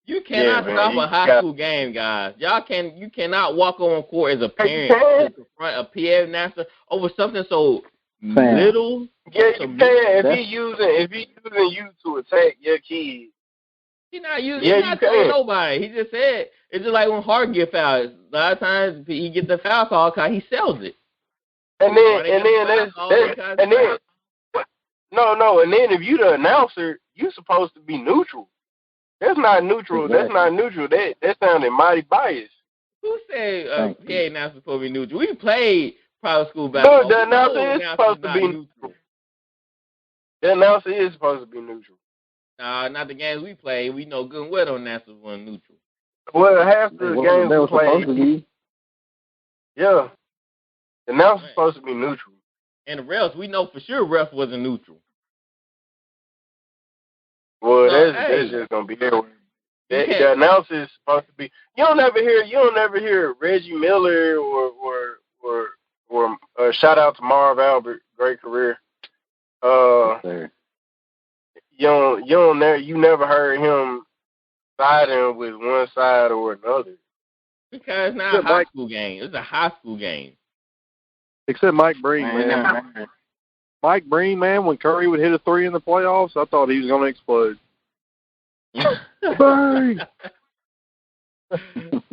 You cannot stop a high school game, guys. You cannot walk on court as a parent to confront a PA announcer over something so little. Yeah, you can. If he using you to attack your kid. He's not telling nobody. He just said it's just like when Hart get fouled. A lot of times he gets the foul call because he sells it. And then if you the announcer, you supposed to be neutral. That's not neutral. Exactly. That's not neutral. That sounded mighty biased. Who said PA announcer supposed to be neutral? We played private school basketball. No, the announcer is supposed to be neutral. The announcer is supposed to be neutral. Nah, not the games we played. We know good and well the announcers weren't neutral. Well, half the games we played. Yeah. The announcer's supposed to be neutral. And the refs, we know for sure refs wasn't neutral. Well, that's just gonna be there. The announcer is supposed to be. You don't ever hear Reggie Miller or shout out to Marv Albert, great career. You never heard him siding with one side or another. Because it's not a high school game. It's a high school game. Except Mike Breen, man. Mike Breen, man, when Curry would hit a three in the playoffs, I thought he was going to explode.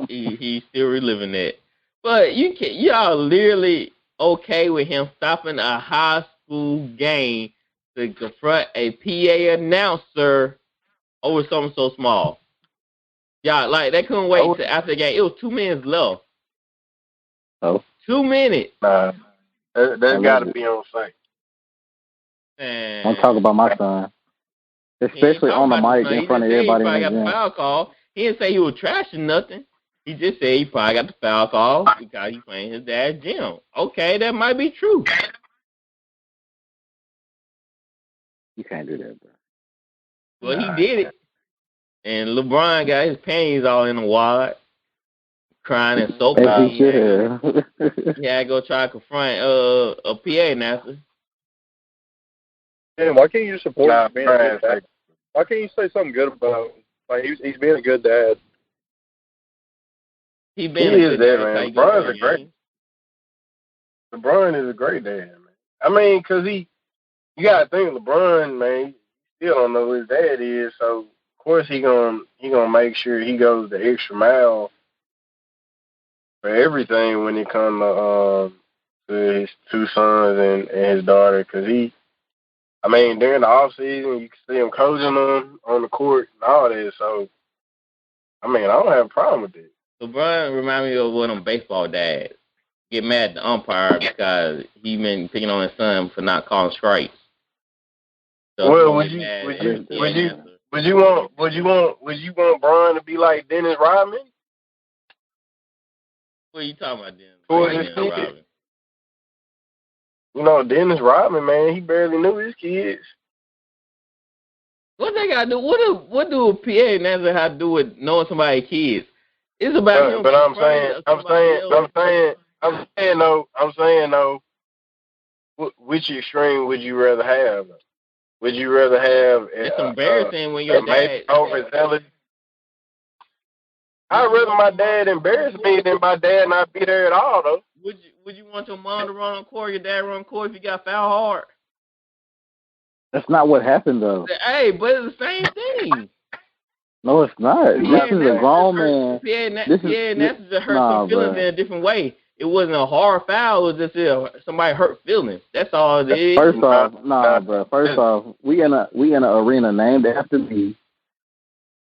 He's still reliving that. But y'all literally okay with him stopping a high school game to confront a PA announcer over something so small. Y'all, like, they couldn't wait till after the game. It was 2 minutes left. 2 minutes. Nah, that's got to be on site. I'm talking about my son. Especially on the mic in front of everybody in the gym. He got the foul call. He didn't say he was trashing nothing. He just said he probably got the foul call because he's playing his dad's gym. Okay, that might be true. You can't do that, bro. Well, he did it. And LeBron got his panties all in the wad, crying and soaking. He should. He had to go try to confront a PA announcer. Yeah, why can't you support him being a good dad? Why can't you say something good about him? Like, he's being a good dad. He is that, man. LeBron is a great dad, man. I mean, because you got to think LeBron, man, he still don't know who his dad is, so of course he gonna make sure he goes the extra mile for everything when it comes to his two sons and his daughter, because during the off season you can see him coaching them on the court and all that. So, I don't have a problem with it. LeBron remind me of one of them baseball dads. Get mad at the umpire because he been picking on his son for not calling strikes. So well, would you want Bron to be like Dennis Rodman? What are you talking about, Dennis Rodman? Dennis Rodman, man, he barely knew his kids. What they got to do? What do a PA announcer have to do with knowing somebody's kids? It's about him. But I'm saying though, which extreme would you rather have? Would you rather have? It's embarrassing when your dad overzealous. I'd rather my dad embarrass me than my dad not be there at all, though. Would you want your mom to run on court, your dad run on court if you got foul hard? That's not what happened, though. Hey, but it's the same thing. No, it's not. This is a grown man. That's just hurt some feelings in a different way. It wasn't a hard foul. It was just somebody hurt feelings. That's all it is. First off, we in an arena named after me.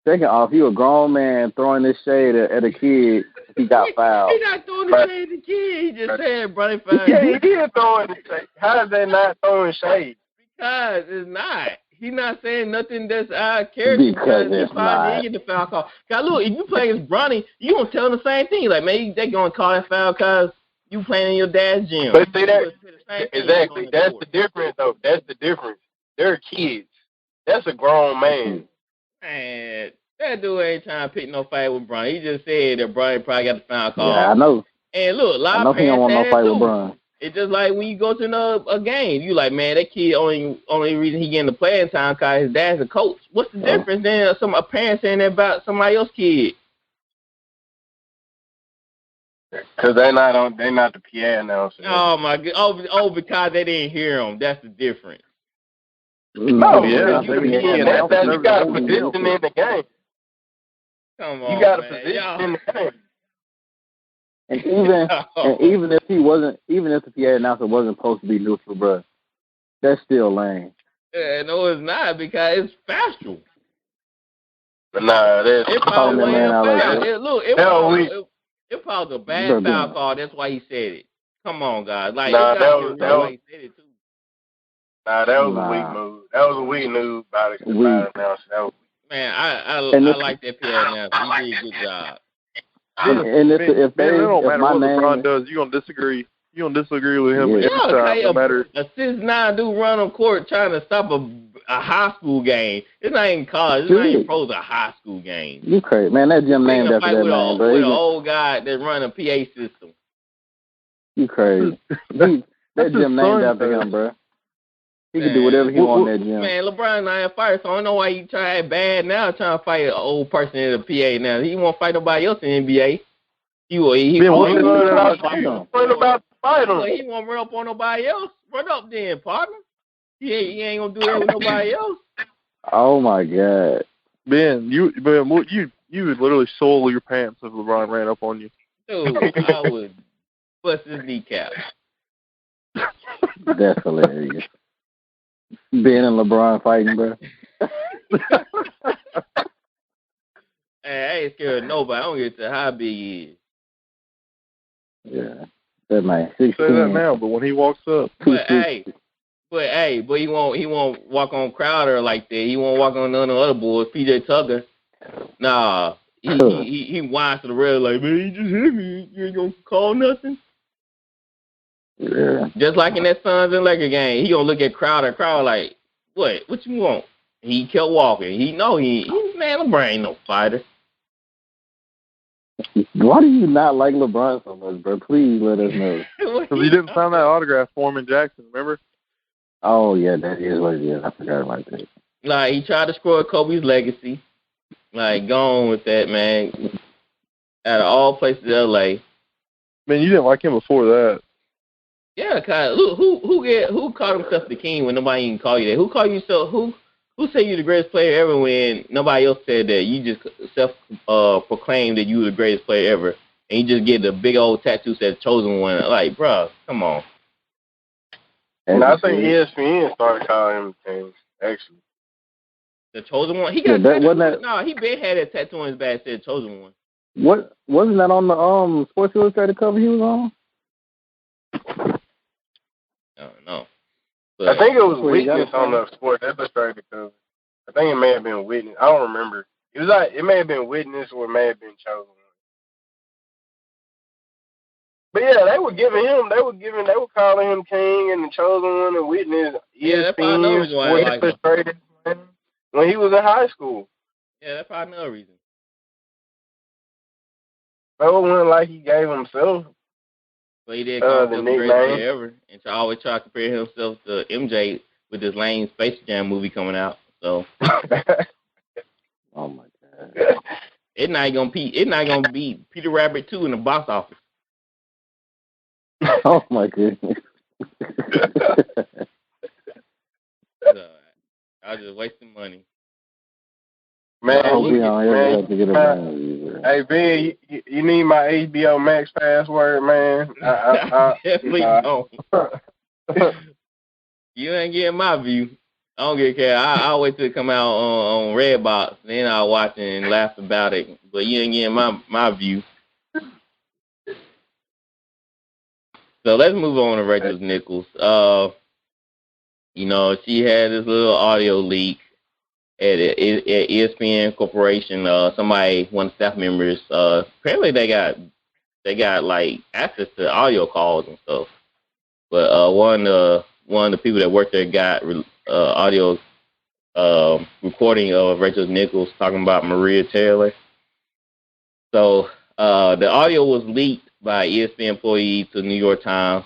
Second off, you a grown man throwing this shade at a kid. He got fouled. He not throwing the shade at the kid. He just said, brother, foul. Yeah, he is throwing the shade. How is that not throwing shade? Because it's not. He's not saying nothing that's out of character because he probably didn't get the foul call. Because, look, if you play as Bronny, you going to tell him the same thing. Like, man, they going to call that foul because you playing in your dad's gym. But see, exactly. That's the difference, though. That's the difference. They're kids. That's a grown man. Man, that dude ain't trying to pick no fight with Bronny. He just said that Bronny probably got the foul call. Yeah, I know. And, look, a lot of parents don't want no fight with Bronny. It's just like when you go to a game, you like, man, that kid only reason he getting the playing time because his dad's a coach. What's the difference then a parent saying that about somebody else's kid? Because they're not the PA announcer. Oh my god! Oh, because they didn't hear him. That's the difference. No, yeah, you got a position in the game. Come on, you got a position in the game. And even if the PA announcer wasn't supposed to be neutral, bro, that's still lame. Yeah, no, it's not because it's factual. Nah, that's it probably was a bad foul call. That's why he said it. Come on, guys. Like, that was he said it too. Nah, that was a weak move. That was a weak move by the announcer. Man, I like that PA announcer. He did a good job. And if it don't matter what LeBron does, you're gonna disagree. You're gonna disagree with him every time, no matter. A 6'9" dude run on court trying to stop a high school game. It's not even college. It's not even pros. A high school game. You crazy, man? That gym named after that man, bro. With an old guy that run a PA system. You crazy? That gym named after him, bro. He can do whatever he want in that gym. Man, LeBron not a fighter, so I don't know why he trying bad now, trying to fight an old person in the PA now. He won't fight nobody else in the NBA. He won't run up on nobody else. Run up then, partner. He ain't gonna do that with nobody else. Oh my God, Ben, you would literally soil your pants if LeBron ran up on you. Dude, I would bust his kneecap. That's hilarious. Ben and LeBron fighting, bro. Hey, I ain't scared of nobody. I don't get to how big he is. Yeah, that man. 16. Say that now, but when he walks up, but he won't walk on Crowder like that. He won't walk on none of the other boys. PJ Tucker, nah, he whines to the rail like, man, you just hit me. You ain't gonna call nothing. Yeah. Just like in that Suns and Lakers game, he gonna look at Crowder like, what you want? He kept walking. He man, LeBron ain't no fighter. Why do you not like LeBron so much, bro? Please let us know. Because he didn't sign that autograph form in Jackson, remember? Oh, yeah, that is what it is. I forgot about that. Like, he tried to destroy Kobe's legacy. Like, go on with that, man. Out of all places in L.A. Man, you didn't like him before that. Yeah, cause look, who called himself the king when nobody even called you that? Who called you so? Who said you the greatest player ever when nobody else said that? You just self proclaimed that you were the greatest player ever. and you just get the big old tattoo says Chosen One. Like, bro, come on. And I think ESPN started calling him things, actually. The Chosen One? He got he been had that tattoo on his back that said Chosen One. What wasn't that on the Sports Illustrated cover he was on? I don't know. But I think it was Witness on the Sports Illustrated cover. I think it may have been Witness. I don't remember. It was like it may have been Witness or it may have been Chosen One. But yeah, they were calling him King and the Chosen One and Witness. Yeah, that's probably another reason why I like him. When he was in high school. Yeah, that's probably another reason. So it wasn't like he gave himself. But he did call himself the greatest player ever, and to always try to compare himself to MJ with this lame Space Jam movie coming out. So, oh my God, it's not gonna beat Peter Rabbit 2 in the box office. Oh my goodness. So, I was just wasting money. Man, hey Ben, you need my HBO Max password, man. Definitely don't. You ain't getting my view. I don't get care. I'll wait till it come out on Redbox, then I'll watch it and laugh about it. But you ain't getting my view. So let's move on to Rachel Nichols. She had this little audio leak at ESPN Corporation. One of the staff members, apparently they got like access to audio calls and stuff. But one of the people that worked there got audio recording of Rachel Nichols talking about Maria Taylor. So the audio was leaked by ESPN employee to the New York Times.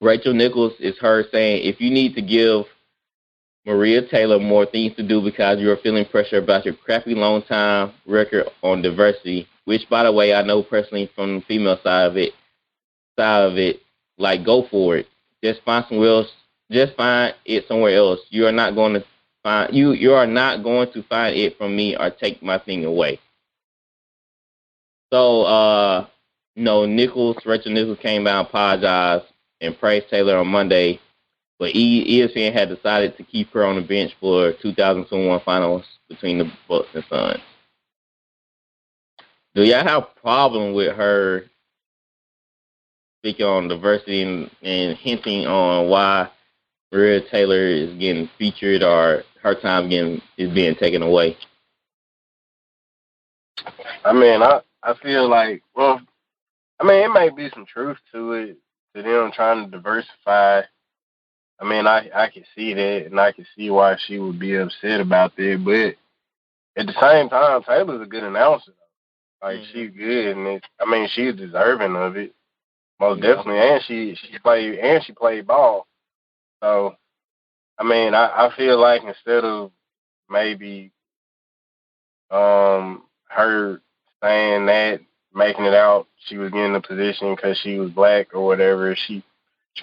Rachel Nichols is heard saying, "If you need to give Maria Taylor more things to do because you are feeling pressure about your crappy long time record on diversity," which, by the way, I know personally from the female side of it, like, go for it. Just find somewhere else. Just find it somewhere else. You are not going to find it from me or take my thing away. So, Rachel Nichols came out and apologized and praised Taylor on Monday, but ESPN had decided to keep her on the bench for 2021 finals between the Bucks and Suns. Do y'all have a problem with her speaking on diversity and hinting on why Maria Taylor is getting featured or her time is being taken away? I mean, I feel like, well, I mean, it might be some truth to it, to them trying to diversify. I mean, I can see that, and I can see why she would be upset about that. But at the same time, Taylor's a good announcer. Like, she's good, and she's deserving of it, most definitely. And she played ball. So, I mean, I feel like instead of maybe her saying that, making it out she was getting the position because she was black or whatever, she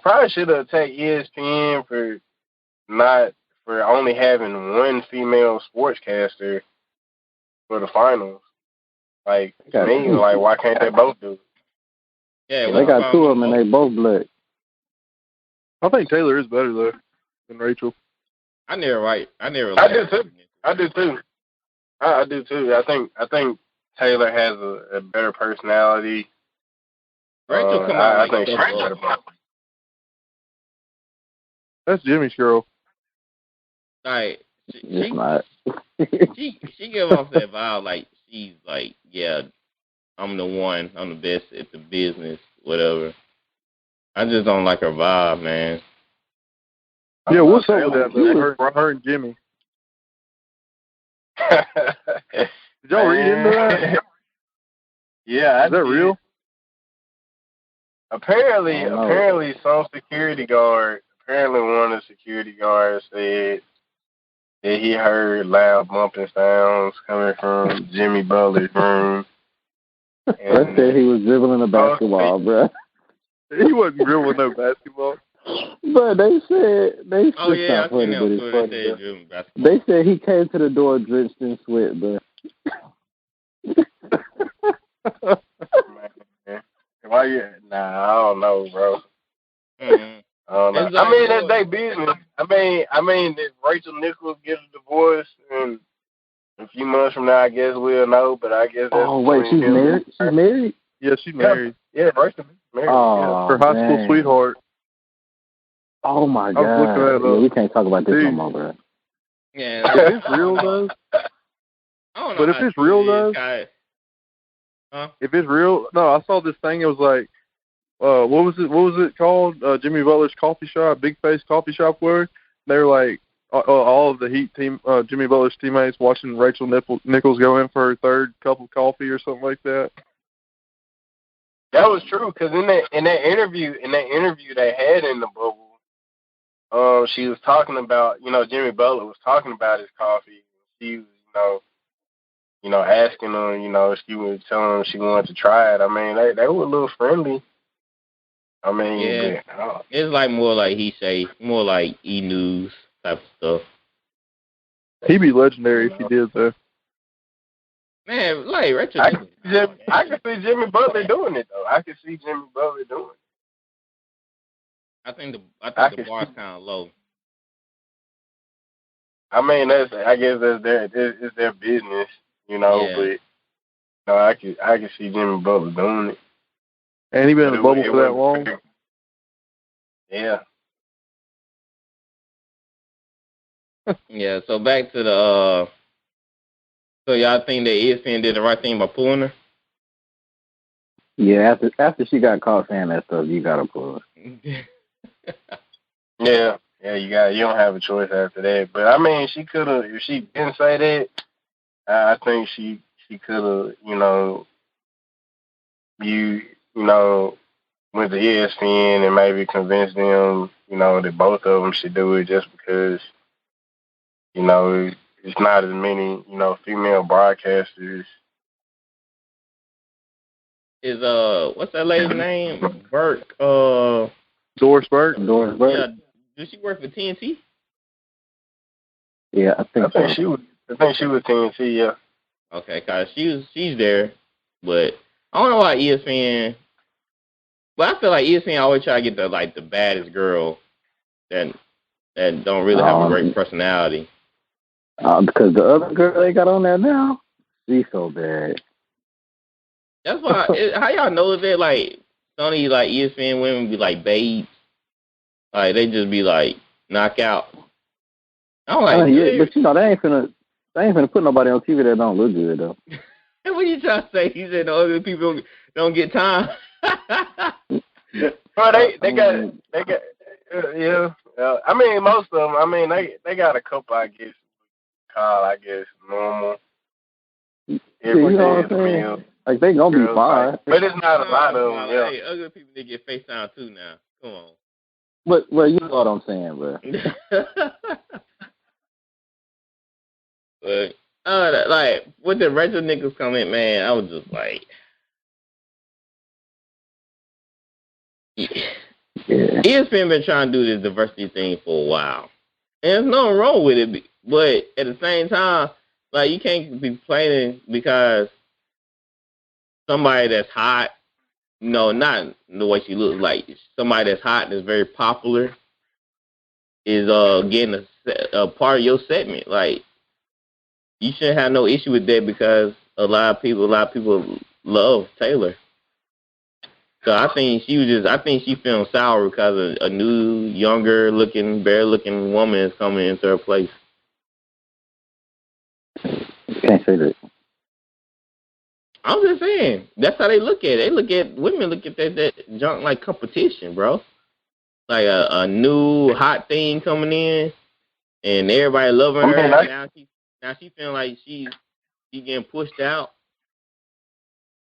probably should have attacked ESPN for only having one female sportscaster for the finals. Like, to me, like, why can't they both do it? Yeah, they got two of them and they both black. I think Taylor is better though than Rachel. I do too. I think Taylor has a better personality. Rachel come out. I think she's better. That's Jimmy's girl. Like, it's not. she give off that vibe like she's like, yeah, I'm the one, I'm the best at the business, whatever. I just don't like her vibe, man. Yeah, what's up with that, though? Her and Jimmy. Did y'all read into that? Yeah, is that real? Apparently, one of the security guards said that he heard loud bumping sounds coming from Jimmy Butler's room. I said he was dribbling a basketball, bro. He wasn't dribbling no basketball. But they said they said he came to the door drenched in sweat, bro. Man. Why you? Nah, I don't know, bro. Mm-hmm. I don't know. I mean, that's their business. I mean, if Rachel Nichols gets a divorce, and a few months from now, I guess we'll know. But I guess that's wait, she's married. She's married. Yeah, she's married. Yeah, Rachel married. Oh, her high school sweetheart. Oh my God! Yeah, we can't talk about this no more, bro. Yeah, if it's real though. I don't know. But if it's real though, if it's real, no, I saw this thing. It was like, what was it called? Jimmy Butler's coffee shop, Big Face Coffee Shop, where they were like all of the Heat team, Jimmy Butler's teammates watching Rachel Nichols go in for her third cup of coffee or something like that. That was true because in that interview they had in the bubble, she was talking about, Jimmy Butler was talking about his coffee. She was, asking her, if she was telling him she wanted to try it. I mean, they were a little friendly. I mean, yeah, it's like more like he say, more like E-News type of stuff. He'd be legendary if he did though. Man, like Richard, I can see Jimmy Butler doing it though. I can see Jimmy Butler doing it. I think the bar's kind of low. I mean, I guess that's their business, Yeah. But I can see Jimmy Butler doing it. And he been in the bubble for that long. Yeah. Yeah. So back to the. So y'all think that ESPN did the right thing by pulling her? Yeah, after she got caught saying that stuff, you gotta pull her. Yeah, you don't have a choice after that. But I mean, she could have, if she didn't say that, I think she could have, went to ESPN and maybe convinced them, that both of them should do it just because, it's not as many, female broadcasters. Is what's that lady's name? Burke. Doris Burke. Yeah. Does she work for TNT? Yeah, I think she was TNT. Yeah. Okay, cause she's there, but I don't know why ESPN. But I feel like ESPN always try to get the baddest girl that don't really have a great personality. Because the other girl they got on there now, she's so bad. That's why. How y'all know that some of these ESPN women be like babes, like they just be like knockout. I'm like, yeah, but they ain't finna put nobody on TV that don't look good though. What you trying to say? You said the other people don't get time. Well, they got yeah. I mean, most of them. I mean, they got a couple. I guess normal. You know what I'm saying? Like they gonna be fine, but it's not a lot of them. Yeah. Hey, other people they get FaceTime too now. Come on. But you know what I'm saying, bro. But with the Rachel Nichols comment, man, I was just like, ESPN been trying to do this diversity thing for a while, and there's nothing wrong with it. But at the same time, you can't be complaining because somebody that's hot, not the way she looks, like somebody that's hot and is very popular is getting a part of your segment. Like, you shouldn't have no issue with that because a lot of people love Taylor. So I think she feeling sour because a new, younger looking, better looking woman is coming into her place. You can't say that. I'm just saying, that's how they look at it. Women look at that junk like competition, bro. Like a new hot thing coming in, and everybody loving her. Now she feeling like she getting pushed out.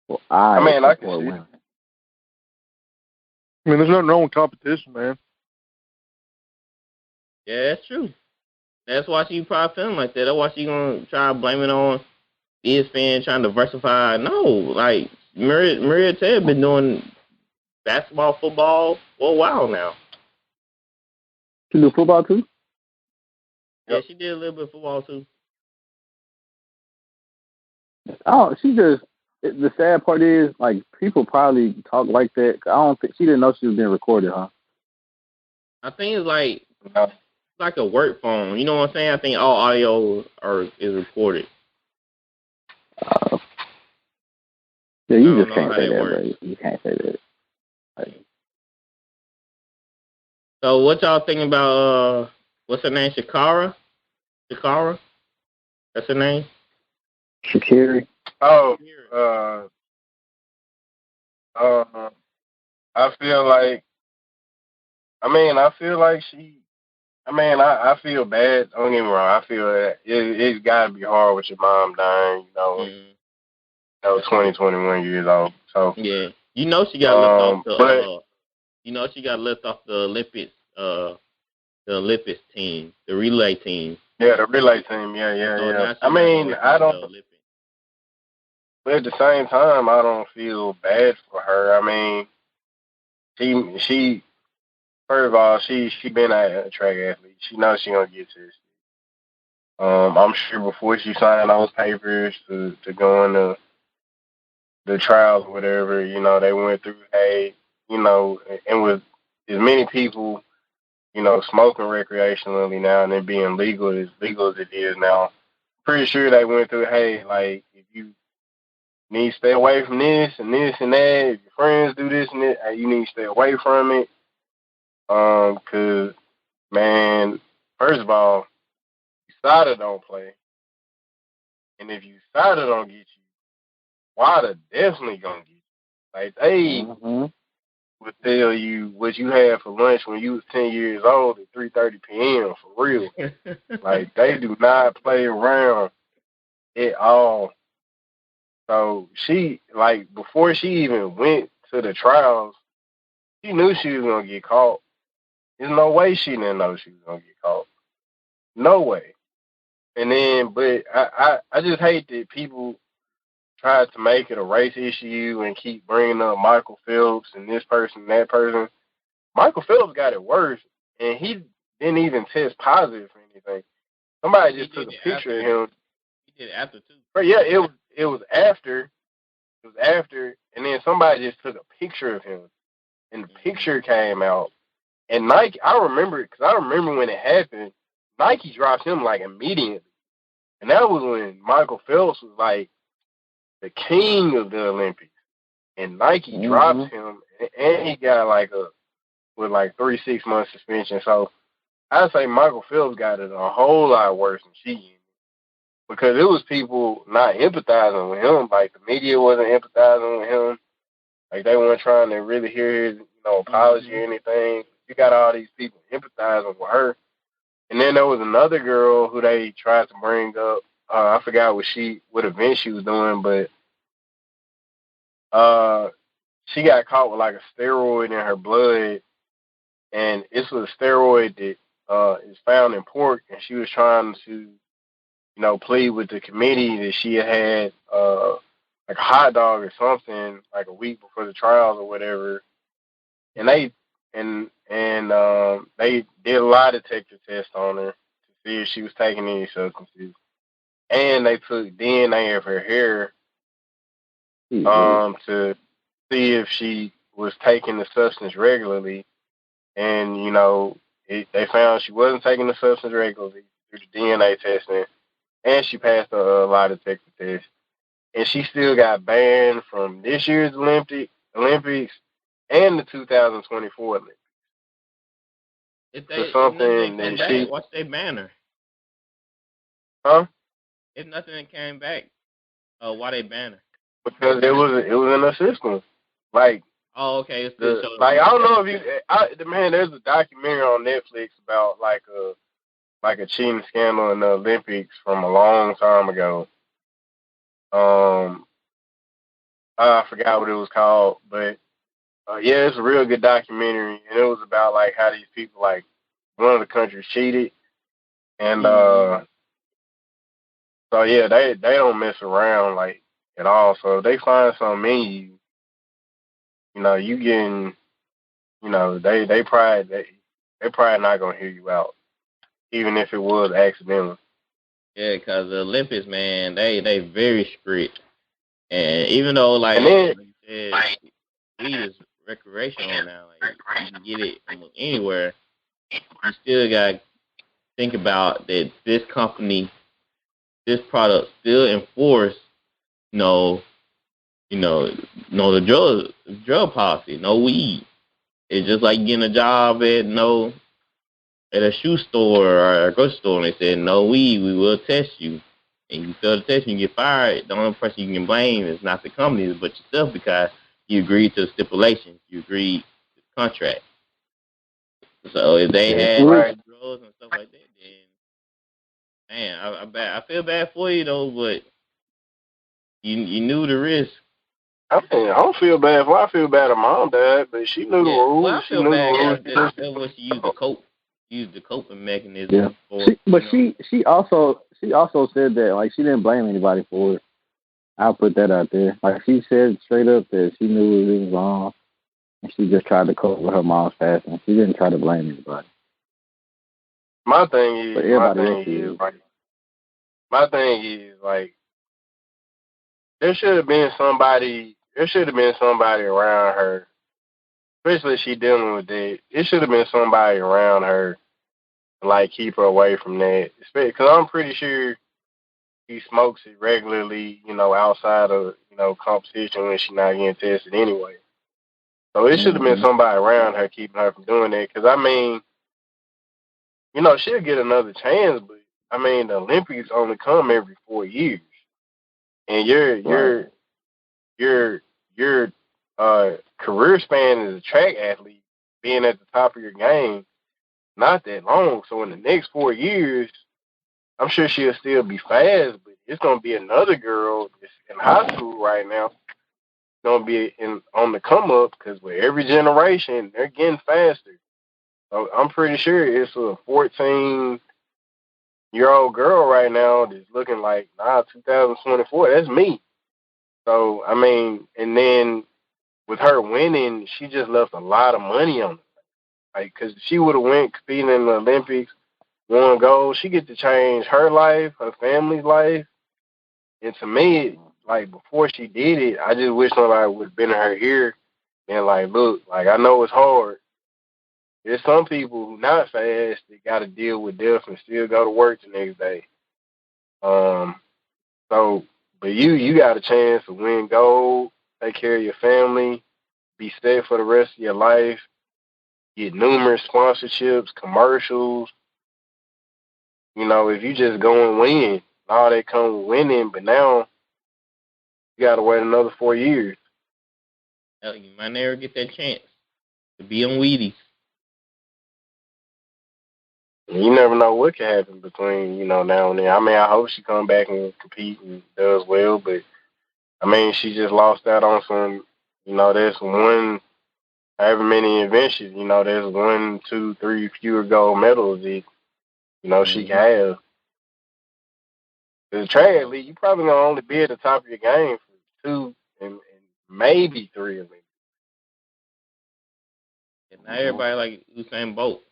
Well, I can see. I mean, there's nothing wrong with competition, man. Yeah, that's true. That's why she probably feeling like that. That's why she gonna try to blame it on ESPN trying to diversify. No, Maria Ted been doing basketball, football for a while now. She do football too? Yeah, she did a little bit of football too. Oh, she just The sad part is, like, people probably talk like that. I don't think she didn't know she was being recorded, huh? I think it's like a work phone. You know what I'm saying? I think all audio is recorded. Yeah, you just can't say that, bro. You can't say that. Like, so what y'all think about what's her name? Sha'Carri? That's her name? Sha'Carri. Oh, I feel like I feel bad. Don't get me wrong. I feel that it's got to be hard with your mom dying, 20, 21 years old. So yeah, she got left off the. She got left off the Olympics team, the relay team. Yeah, the relay team. Yeah. I don't. But at the same time, I don't feel bad for her. I mean, she first of all, she been a track athlete. She knows she gonna get to this. I'm sure before she signed those papers to go into the trials or whatever, they went through, and with as many people, smoking recreationally now and then being legal as it is now, pretty sure they went through, hey, like, if you need to stay away from this and this and that, if your friends do this and that, you need to stay away from it. 'Cause, man, first of all, USADA don't play. And if USADA don't get you, WADA definitely gonna get you. Like, they would tell you what you had for lunch when you was 10 years old at 3:30 p.m. for real. Like, they do not play around at all. So she, like, before she even went to the trials, she knew she was gonna get caught. There's no way she didn't know she was gonna get caught. No way. And then, but I just hate that people try to make it a race issue and keep bringing up Michael Phelps and this person and that person. Michael Phelps got it worse, and he didn't even test positive for anything. Somebody just took a picture of him. He did it after, too. But yeah, it was after. It was after, and then somebody just took a picture of him, and the picture came out. And Nike, I remember when it happened, Nike dropped him like immediately. And that was when Michael Phelps was like the king of the Olympics. And Nike dropped him, and he got like 3-6 month suspension. So I'd say Michael Phelps got it a whole lot worse than she did. Because it was people not empathizing with him. Like, the media wasn't empathizing with him. Like, they weren't trying to really hear his, apology or anything. You got all these people empathizing with her. And then there was another girl who they tried to bring up. I forgot what event she was doing, but she got caught with like a steroid in her blood, and it's a steroid that is found in pork, and she was trying to, plead with the committee that she had like a hot dog or something like a week before the trials or whatever, and they did a lie detector test on her to see if she was taking any substances. And they took DNA of her hair to see if she was taking the substance regularly. And, they found she wasn't taking the substance regularly through the DNA testing. And she passed a lie detector test. And she still got banned from this year's Olympics and the 2024 Olympics. If watch they ban her. Huh? If nothing came back, why they ban her? Because it was in the system. Like, oh, okay. I don't know if there's a documentary on Netflix about like a cheating scandal in the Olympics from a long time ago. I forgot what it was called, but yeah, it's a real good documentary, and it was about like how these people, like, one of the countries cheated, and so yeah, they don't mess around like at all. So if they find something in you, you getting, they probably not gonna hear you out, even if it was accidental. Yeah, because the Olympics, man, they very strict. And even though, like you said, weed is recreational now, like you can get it almost anywhere. You still gotta think about that this company, this product still enforce, the drug policy, no weed. It's just like getting a job at a shoe store or a grocery store, and they said no weed, we will test you. And you fail the test and you get fired. The only person you can blame is not the companies but yourself, because you agreed to the stipulations, you agreed to the contract. So if they had drugs and stuff like that, then man, I feel bad for you though, but you knew the risk. I don't feel bad for her. I feel bad her mom died, but she knew the rules. Well, I feel bad because that's what she used to cope. Use the coping mechanism. Yeah. She also said that like she didn't blame anybody for it. I'll put that out there. Like she said straight up that she knew it was wrong, and she just tried to cope with her mom's passing. She didn't try to blame anybody. My thing is like there should have been somebody around her. Especially if she dealing with that. It should have been somebody around her to, like, keep her away from that. Because I'm pretty sure she smokes it regularly, outside of, competition when she's not getting tested anyway. So it should have been somebody around her keeping her from doing that. Because, she'll get another chance, but, the Olympics only come every 4 years. And your career span as a track athlete, being at the top of your game, not that long. So in the next 4 years, I'm sure she'll still be fast, but it's going to be another girl that's in high school right now. Going to be on the come up, because with every generation, they're getting faster. So I'm pretty sure it's a 14-year-old girl right now that's looking like, 2024, that's me. So, and then with her winning, she just left a lot of money on it. Like, because she would have went competing in the Olympics, won gold, she get to change her life, her family's life. And to me, like, before she did it, I just wish somebody would have been in her ear and, like, look, like, I know it's hard. There's some people who not fast that got to deal with death and still go to work the next day. But you got a chance to win gold, take care of your family, be set for the rest of your life, get numerous sponsorships, commercials. If you just go and win, all that comes with winning, but now you got to wait another 4 years. Hell, you might never get that chance to be on Wheaties. You never know what can happen between, now and then. I hope she come back and compete and does well, but, she just lost out on some, there's one, however many inventions, there's 1, 2, 3 fewer gold medals that, she can have. As a track athlete, you probably going to only be at the top of your game for 2 and maybe 3 of them. And not everybody like Usain Bolt.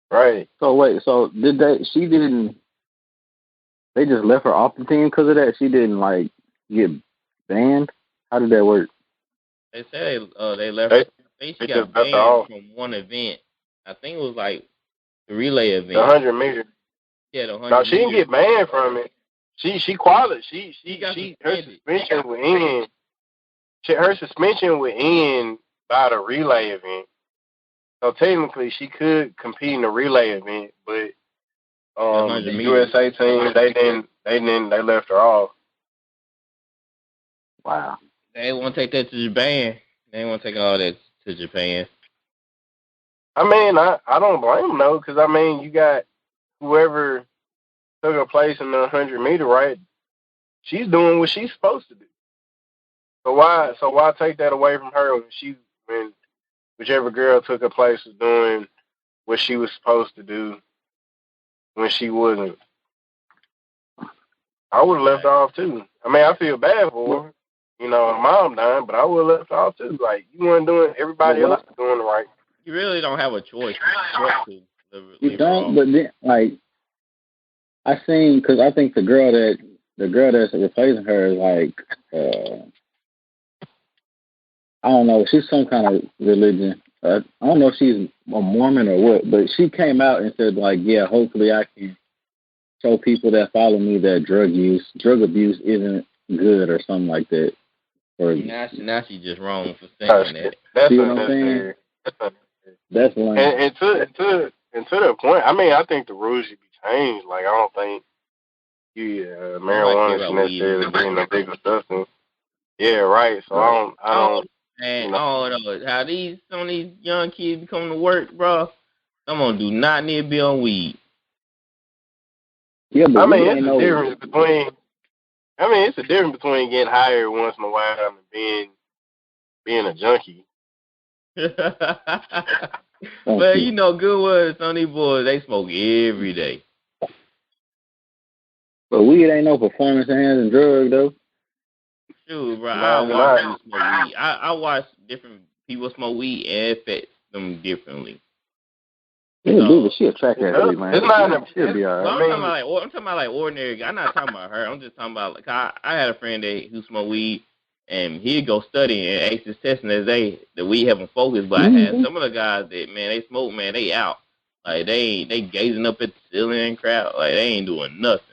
Right. So wait, they just left her off the team because of that? She didn't, like, get banned? How did that work? They said they left her. I think she got banned from one event. I think it was like the relay event. The 100 meter. Yeah, the 100 No, she didn't get banned from it. She qualified. Her suspension would end. Her suspension would end by the relay event. So technically, she could compete in the relay event, but the USA team they left her off. Wow. They want to take that to Japan. They want to take all that to Japan. I don't blame them though, because you got whoever took her place in the 100 meter, right? She's doing what she's supposed to do. So why take that away from her when whichever girl took her place was doing what she was supposed to do when she wasn't? I would have left her off too. I feel bad for her. Her mom died, but I would have left her off too. Like, you weren't doing, everybody else was doing it right. You really don't have a choice. You don't, but then, like, because I think the girl that the girl that's replacing her is like, I don't know, she's some kind of religion. I don't know if she's a Mormon or what, but she came out and said, like, yeah, hopefully I can show people that follow me that drug abuse isn't good or something like that. Or now she's just wrong for saying that. That's see what I'm saying? That's lame. And to the point, I mean, I think the rules should be changed. Like, I don't think marijuana should necessarily be in the bigger substance. Yeah, right. So I don't. Man, I don't know how some of these young kids be coming to work, bro. Some of them do not need to be on weed. Yeah, but I mean, it's a difference between. I mean, it's a difference between getting hired once in a while and being a junkie. Well, you know, good words. Some of these boys, they smoke every day. But weed ain't no performance-enhancing drug, though. Shoot, bro. I watch people smoke weed. I watch different people smoke weed and affect them differently. Yeah, dude, she a track athlete, man. She'll be all right. I'm talking about like ordinary. I'm not talking about her. I'm just talking about like I had a friend who smoked weed, and he'd go study and ace his testing as the weed have him focused. But I had some of the guys that, man, they smoke, man, they out. Like they gazing up at the ceiling and crap. Like they ain't doing nothing.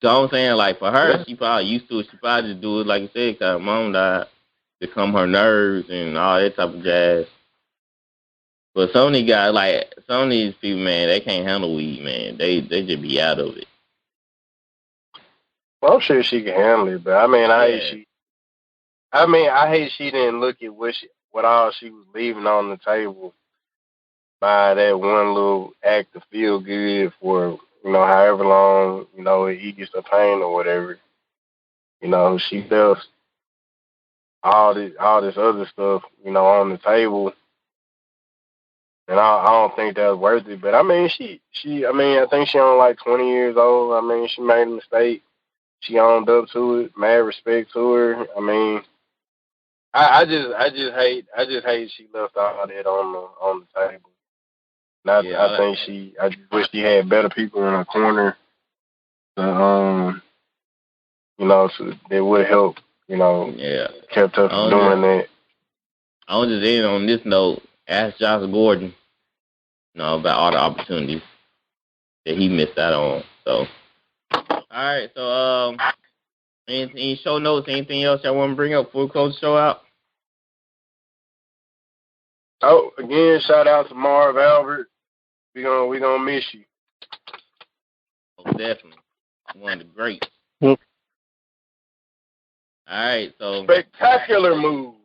So I'm saying, like, for her, she probably used to it. She probably just do it, like you said, because her mom died, to calm her nerves and all that type of jazz. But some of these guys, like, some of these people, man, they can't handle weed, man. They just be out of it. Well, I'm sure she can handle it, but I mean, I hate she didn't look at what all she was leaving on the table by that one little act to feel good for, you know, however long, you know, it eases the pain or whatever. You know, she left all this other stuff, you know, on the table. And I don't think that's worth it. But I mean, I think she only like 20 years old. I mean, she made a mistake. She owned up to it. Mad respect to her. I mean, I just hate she left all that on the table. I just wish she had better people in her corner. You know, so they would help. You know, kept her from doing that. I was just in on this note. Ask Josh Gordon, you know, about all the opportunities that he missed out on. So, all right. So, any show notes? Anything else y'all want to bring up before we close the show out? Oh, again, shout out to Marv Albert. We gonna miss you. Oh, definitely. One of the greats. Yep. All right. So spectacular move.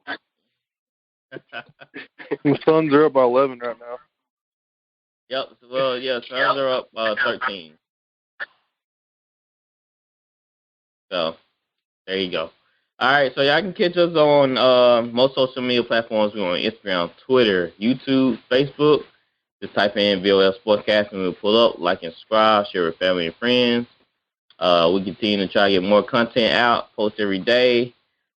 The Suns are up by 11 right now. Yep. Well, yeah, Suns are up 13. So, there you go. All right, so y'all can catch us on most social media platforms. We're on Instagram, Twitter, YouTube, Facebook. Just type in VOFSportscast and we'll pull up, like and subscribe, share with family and friends. We continue to try to get more content out, post every day.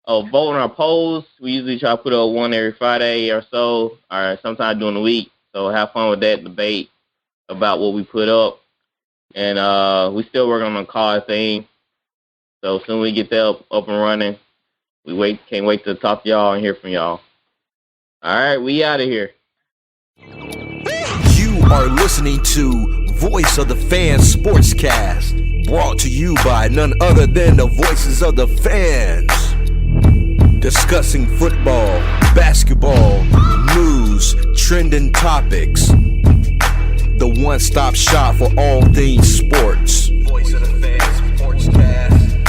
Vote on our polls. We usually try to put up one every Friday or so, or sometime during the week. So have fun with that debate about what we put up. And we still working on the card thing. So soon we get that up and running. Can't wait to talk to y'all and hear from y'all. All right, we out of here. You are listening to Voice of the Fans Sportscast, brought to you by none other than the voices of the fans. Discussing football, basketball, news, trending topics. The one-stop shop for all things sports. Voice of the Fans Sportscast.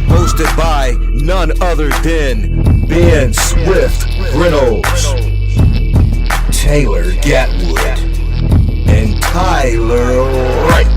Hosted by none other than Ben Swift Reynolds, Taylor Gatwood, and Tyler Wright.